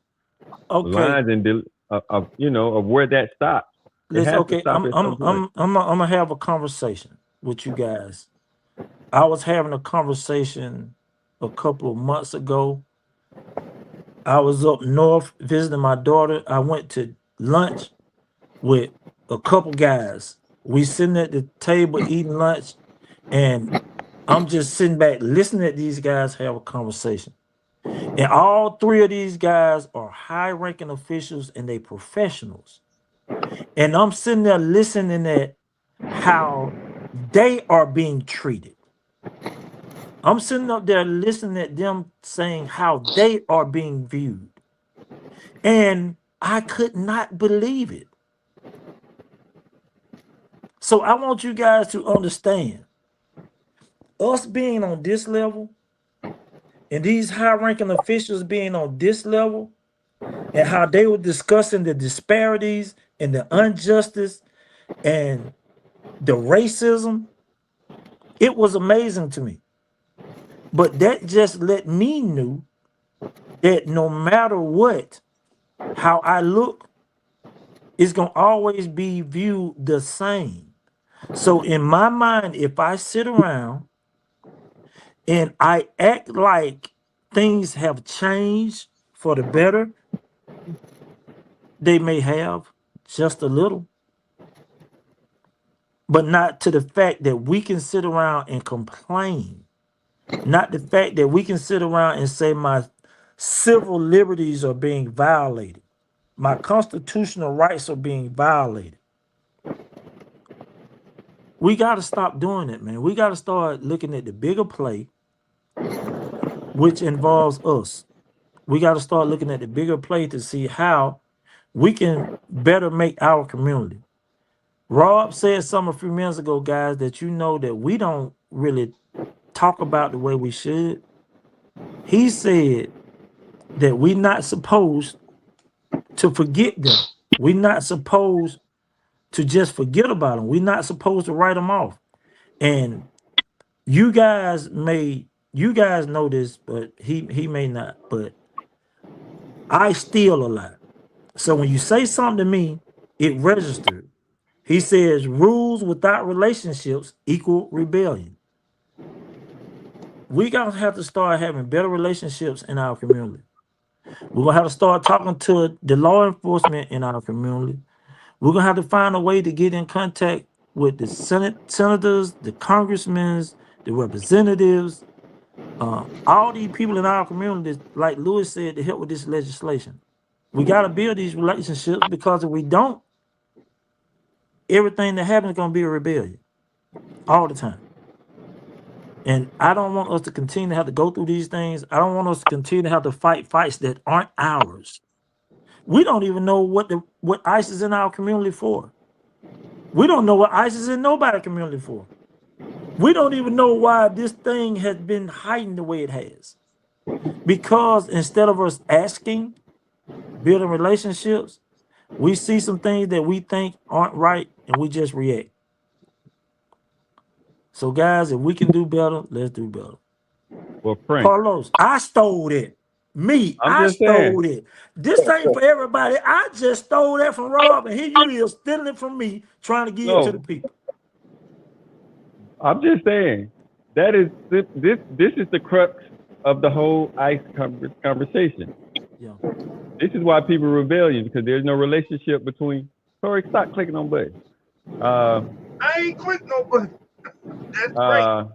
Okay. lines and of where that stops. It Listen, has to okay. stop at some point. I'm gonna have a conversation with you guys. I was having a conversation a couple of months ago. I was up north visiting my daughter. I went to lunch with a couple guys. We sitting at the table eating lunch, and I'm just sitting back listening at these guys have a conversation. And all 3 of these guys are high-ranking officials and they professionals. And I'm sitting there listening at how they are being treated. I'm sitting up there listening at them saying how they are being viewed. And I could not believe it. So I want you guys to understand, us being on this level and these high-ranking officials being on this level, and how they were discussing the disparities and the injustice and the racism, it was amazing to me. But that just let me know that no matter what, how I look is going to always be viewed the same. So in my mind, if I sit around and I act like things have changed for the better, they may have just a little, but not to the fact that we can sit around and complain not the fact that we can sit around and say my civil liberties are being violated, my constitutional rights are being violated. We got to stop doing it, man. We got to start looking at the bigger play, which involves us. We got to start looking at the bigger play to see how we can better make our community. Rob said something a few minutes ago, guys, that you know that we don't really talk about the way we should. He said that we're not supposed to forget them. We're not supposed to just forget about them. We're not supposed to write them off. And you guys know this, but he may not. But I steal a lot. So when you say something to me, it registered. He says rules without relationships equal rebellion. We gotta have to start having better relationships in our community. We're gonna have to start talking to the law enforcement in our community. We're gonna have to find a way to get in contact with the senators, the congressmen, the representatives, all these people in our communities, like Lewis said, to help with this legislation. We gotta build these relationships, because if we don't, everything that happens is gonna be a rebellion all the time. And I don't want us to continue to have to go through these things. I don't want us to continue to have to fight fights that aren't ours. We don't even know what ICE is in our community for. We don't know what ICE is in nobody's community for. We don't even know why this thing has been heightened the way it has. Because instead of us asking, building relationships, we see some things that we think aren't right and we just react. So guys, if we can do better, let's do better. Well, Frank, Carlos, I stole it. I stole it. This ain't for everybody. I just stole that from Rob, and here you is stealing it from me, trying to give it to the people. I'm just saying that is this is the crux of the whole ICE conversation. Yeah. This is why people are rebellion, because there's no relationship between. Sorry, stop clicking on buttons. I ain't click no button. That's right.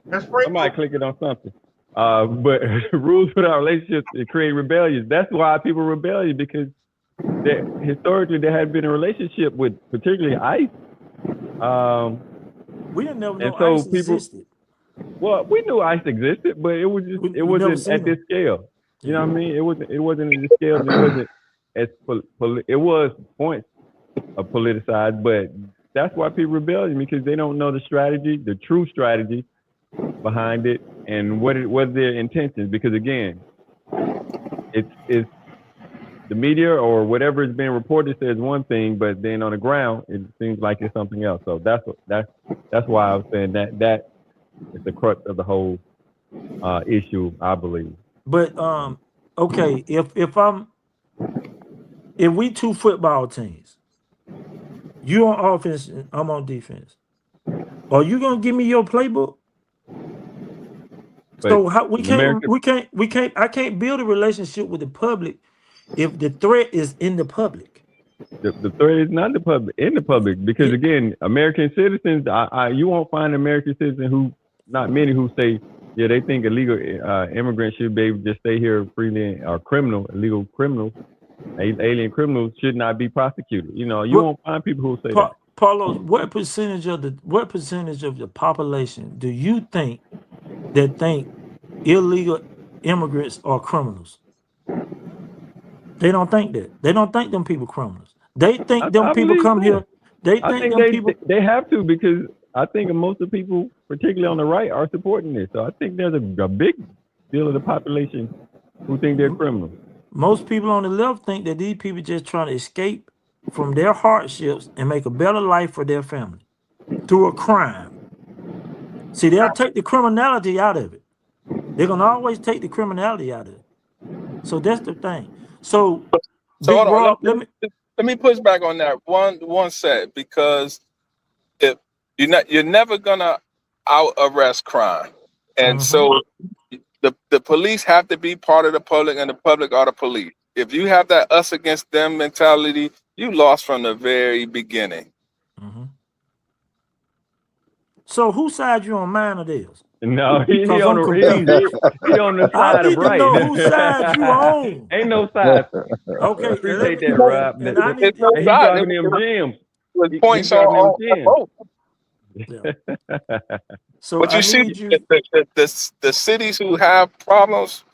That's right. Somebody clicking on something. But rules without relationships, it create rebellions. That's why people rebellion, because historically there had been a relationship with particularly ICE. We didn't never know ICE existed. Well, we knew ICE existed, but it was just it wasn't at this scale. You know what I mean? It wasn't at this scale. And it wasn't as it was points of politicized, but that's why people rebellion, because they don't know the strategy, the true strategy behind it, and what their intentions. Because again, it's the media or whatever is being reported says one thing, but then on the ground it seems like it's something else. So that's why I was saying that is the crux of the whole issue, I believe. But okay, if we two football teams, you on offense and I'm on defense, are you gonna give me your playbook? But so how we can't I can't build a relationship with the public if the threat is in the public. The threat is not in the public, because again, American citizens, you won't find an American citizen not many who say, yeah, they think illegal immigrants should be able to just stay here freely, or illegal criminals, alien criminals should not be prosecuted. You know, you won't find people who say that. Paulo, what percentage of the population do you think that think illegal immigrants are criminals? They don't think that. They don't think them people criminals. They think them people come here. They think they have to, because I think most of the people, particularly on the right, are supporting this. So I think there's a big deal of the population who think they're criminals. Most people on the left think that these people just trying to escape from their hardships and make a better life for their family through a crime. See, they'll take the criminality out of it. They're gonna always take the criminality out of it. So that's the thing. So hold on. Let me push back on that one set, because if you're never gonna out arrest crime, and so the police have to be part of the public, and the public are the police. If you have that us against them mentality, you lost from the very beginning. So whose side you on, mine or theirs? No, he Because on I'm the confused. he on the I side of need to right. know whose side you on. Ain't no side. Okay, Appreciate that, Rob. and I It's need no And he side. dropping them gems. It He points on, dropping them on gems. both. yeah. So But I you see, need you. the cities who have problems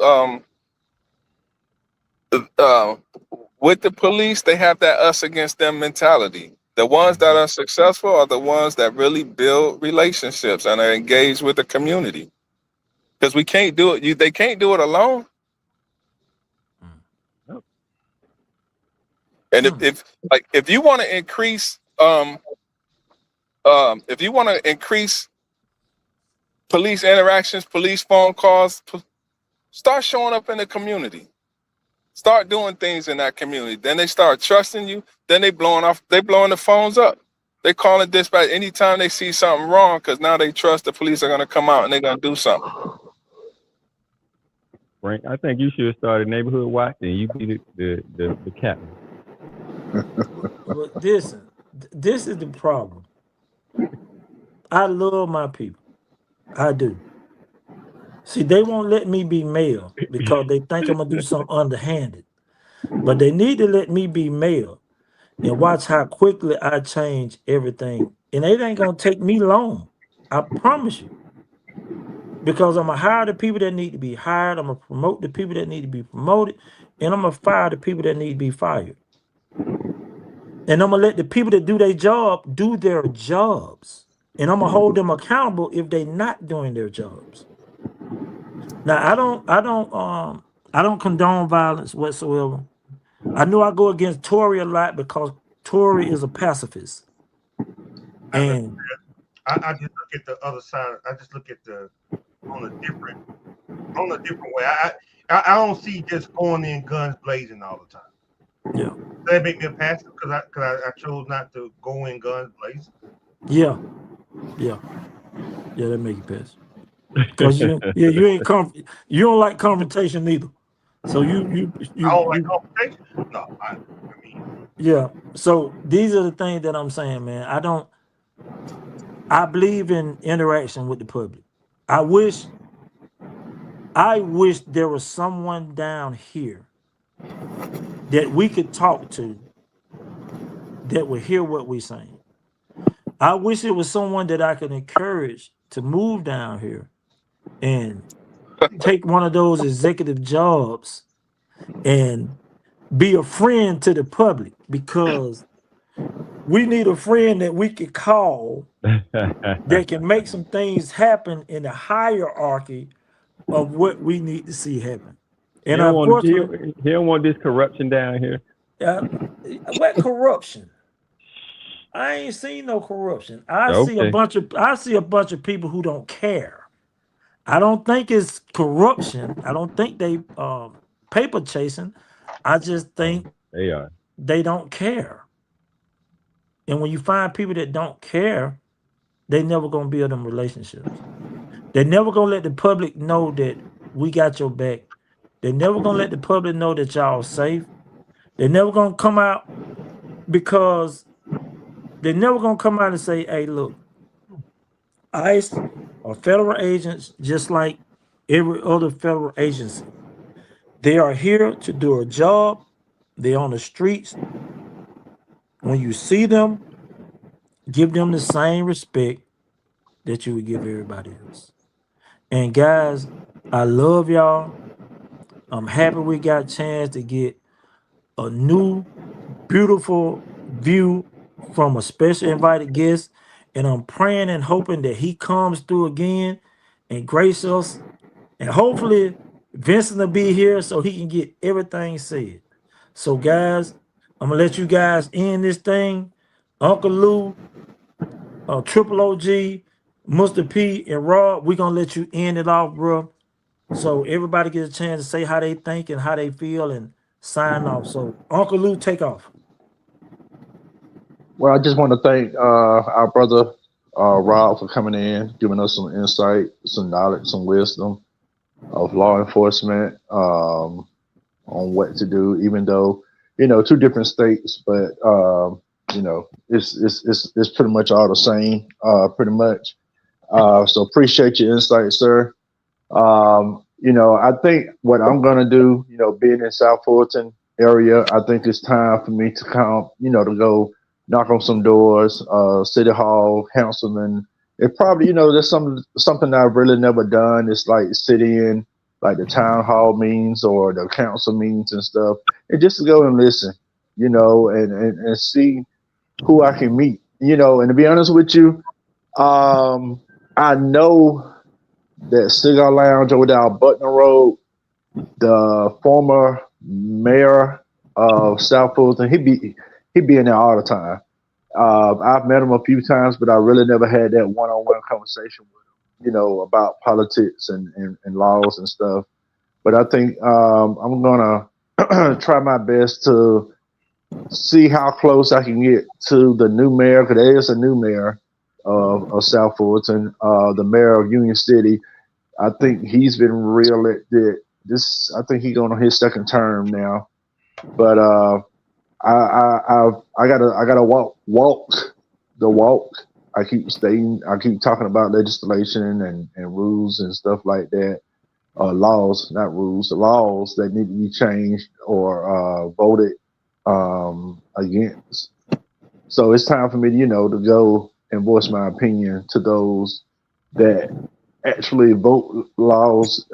with the police, they have that us against them mentality. The ones that are successful are the ones that really build relationships and are engaged with the community. Because we can't do it. They can't do it alone. And if you want to increase if you want to increase police interactions, police phone calls, start showing up in the community. Start doing things in that community. Then they start trusting you. Then they blowing the phones up. They calling dispatch anytime they see something wrong because now they trust the police are going to come out and they're going to do something. Frank, I think you should start a neighborhood watch and you be the captain. But listen, this is the problem. I love my people. I do. See, they won't let me be mayor because they think I'm gonna do something underhanded. But they need to let me be mayor and watch how quickly I change everything. And it ain't gonna take me long. I promise you. Because I'm gonna hire the people that need to be hired, I'm gonna promote the people that need to be promoted, and I'm gonna fire the people that need to be fired. And I'm gonna let the people that do their job do their jobs. And I'm gonna hold them accountable if they're not doing their jobs. Now I don't condone violence whatsoever. I know I go against Tory a lot because Tory is a pacifist. And I just look at the other side. I just look at on a different way. I don't see just going in guns blazing all the time. yeah. Does that make me a pastor because I chose not to go in guns blazing? Yeah, that make you pass. Because you ain't you don't like confrontation neither. So you I don't like confrontation. No, I mean, yeah. So these are the things that I'm saying, man. I believe in interaction with the public. I wish there was someone down here that we could talk to that would hear what we're saying. I wish it was someone that I could encourage to move down here and take one of those executive jobs and be a friend to the public, because we need a friend that we could call that can make some things happen in the hierarchy of what we need to see happen. And unfortunately, he don't want this corruption down here. what corruption? I ain't seen no corruption. I see a bunch of people who don't care. I don't think it's corruption. I don't think they paper chasing. I just think they don't care. And when you find people that don't care, they never gonna build them relationships. They're never gonna let the public know that we got your back. They're never gonna let the public know that y'all safe. They're never gonna come out because they're never gonna come out and say, hey, look, ICE are federal agents just like every other federal agency. They are here to do a job. They're on the streets. When you see them, give them the same respect that you would give everybody else. And guys, I love y'all. I'm happy we got a chance to get a new, beautiful view from a special invited guest. And I'm praying and hoping that he comes through again and grace us. And hopefully Vincent will be here so he can get everything said. So guys, I'm gonna let you guys end this thing. Uncle Lou, Triple OG, Mr. P, and Rob, we're gonna let you end it off, bro. So everybody gets a chance to say how they think and how they feel and sign off. So Uncle Lou, take off. Well, I just want to thank our brother Rob for coming in, giving us some insight, some knowledge, some wisdom of law enforcement on what to do. Even though, two different states, but it's pretty much all the same, pretty much. So appreciate your insight, sir. I think what I'm gonna do, being in South Fulton area, I think it's time for me to come, to go knock on some doors, City Hall, Councilman. It probably, there's something that I've really never done. It's like sit in like the town hall meetings or the council meetings and stuff, and just to go and listen, and see who I can meet, and to be honest with you, I know that Cigar Lounge over there on Butner Road, the former mayor of South Fulton, he be in there all the time. I've met him a few times, but I really never had that one-on-one conversation with him, about politics and laws and stuff. But I think I'm gonna try my best to see how close I can get to the new mayor, because there is a new mayor of South Fulton, the mayor of Union City. I think he's been reelected. I think he's going on his second term now. But I gotta walk the walk. I keep talking about legislation and rules and stuff like that. Laws, not rules, the laws that need to be changed or voted against. So it's time for me, to go and voice my opinion to those that actually vote laws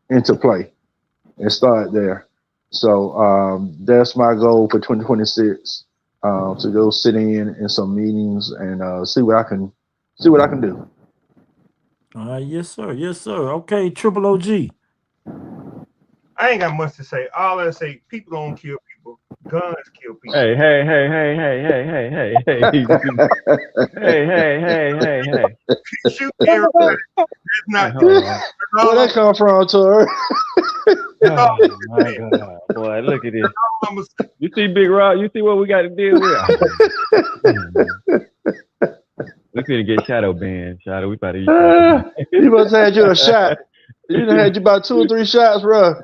into play and start there. So that's my goal for 2026, to go sit in some meetings and see what I can do. All right, yes, sir. Yes, sir. Okay, Triple OG. I ain't got much to say. All I say, people don't kill people. Guns kill people. Hey, hey, hey, hey, hey, hey, hey, hey, hey, hey, hey, hey, hey. Shoot everybody. That's not. Where that come from, Tori? Oh my God, boy! Look at this. You see, Big Rob. You see what we got to deal with. We finna get shadow banned. Shadow, we about to eat. You must have had you a shot. You done had you about 2 or 3 shots, bro.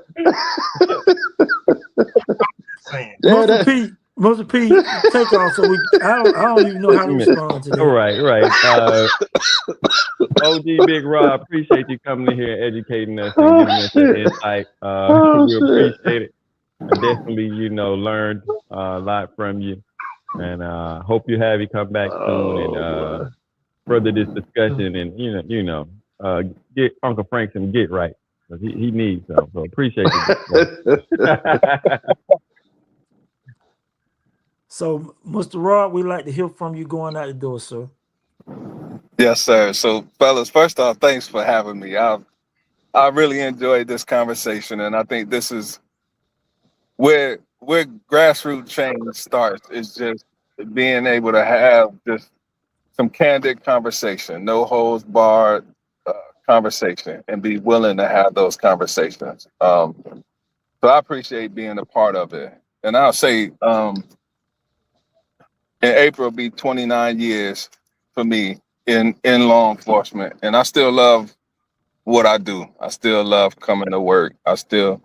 Mr. P, take off. So I don't even know how to respond to that. Right. OG Big Rob, appreciate you coming in here and educating us and giving us an insight. We appreciate it. I definitely, learned a lot from you, and hope you have you come back soon and further this discussion and get Uncle Frank some get right, because he needs some. So appreciate you. So, Mr. Rob, we'd like to hear from you going out the door, sir. Yes, sir. So, fellas, first off, thanks for having me. I really enjoyed this conversation, and I think this is where grassroots change starts. Is just being able to have just some candid conversation, no holds barred conversation, and be willing to have those conversations. So I appreciate being a part of it. And I'll say, in April, it'll be 29 years for me in law enforcement, and I still love what I do. I still love coming to work. I still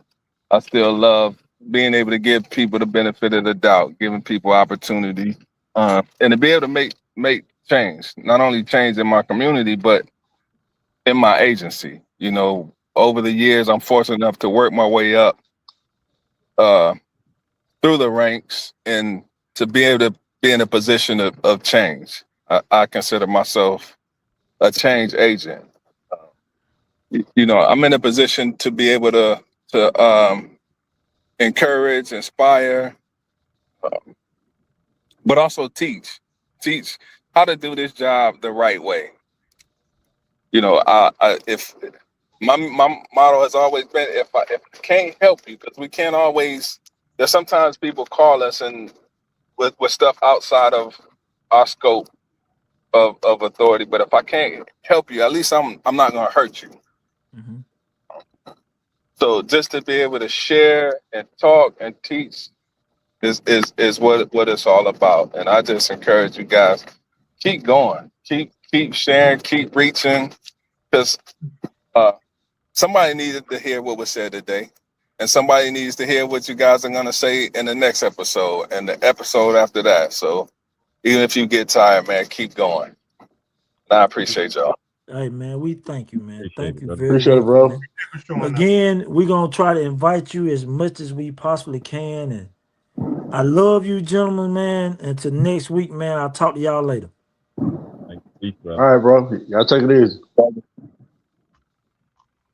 love being able to give people the benefit of the doubt, giving people opportunity, and to be able to make change, not only change in my community, but in my agency. Over the years, I'm fortunate enough to work my way up through the ranks and to be able to be in a position of change. I consider myself a change agent. I'm in a position to be able to encourage, inspire, but also teach how to do this job the right way. If my motto has always been, if I can't help you, because we can't always. There's sometimes people call us and with stuff outside of our scope of authority, but if I can't help you, at least I'm not going to hurt you. Mm-hmm. So just to be able to share and talk and teach is what it's all about. And I just encourage you guys, keep going, keep sharing, keep reaching, because somebody needed to hear what was said today, and somebody needs to hear what you guys are going to say in the next episode and the episode after that. So even if you get tired, man, keep going. I appreciate y'all. Hey man, we thank you, man. Appreciate Thank it, you brother. very Appreciate it, much, bro. man. For showing up. Again, we're gonna try to invite you as much as we possibly can. And I love you, gentlemen, man. Until next week, man. I'll talk to y'all later. Thank you, brother. All right, bro. Y'all take it easy.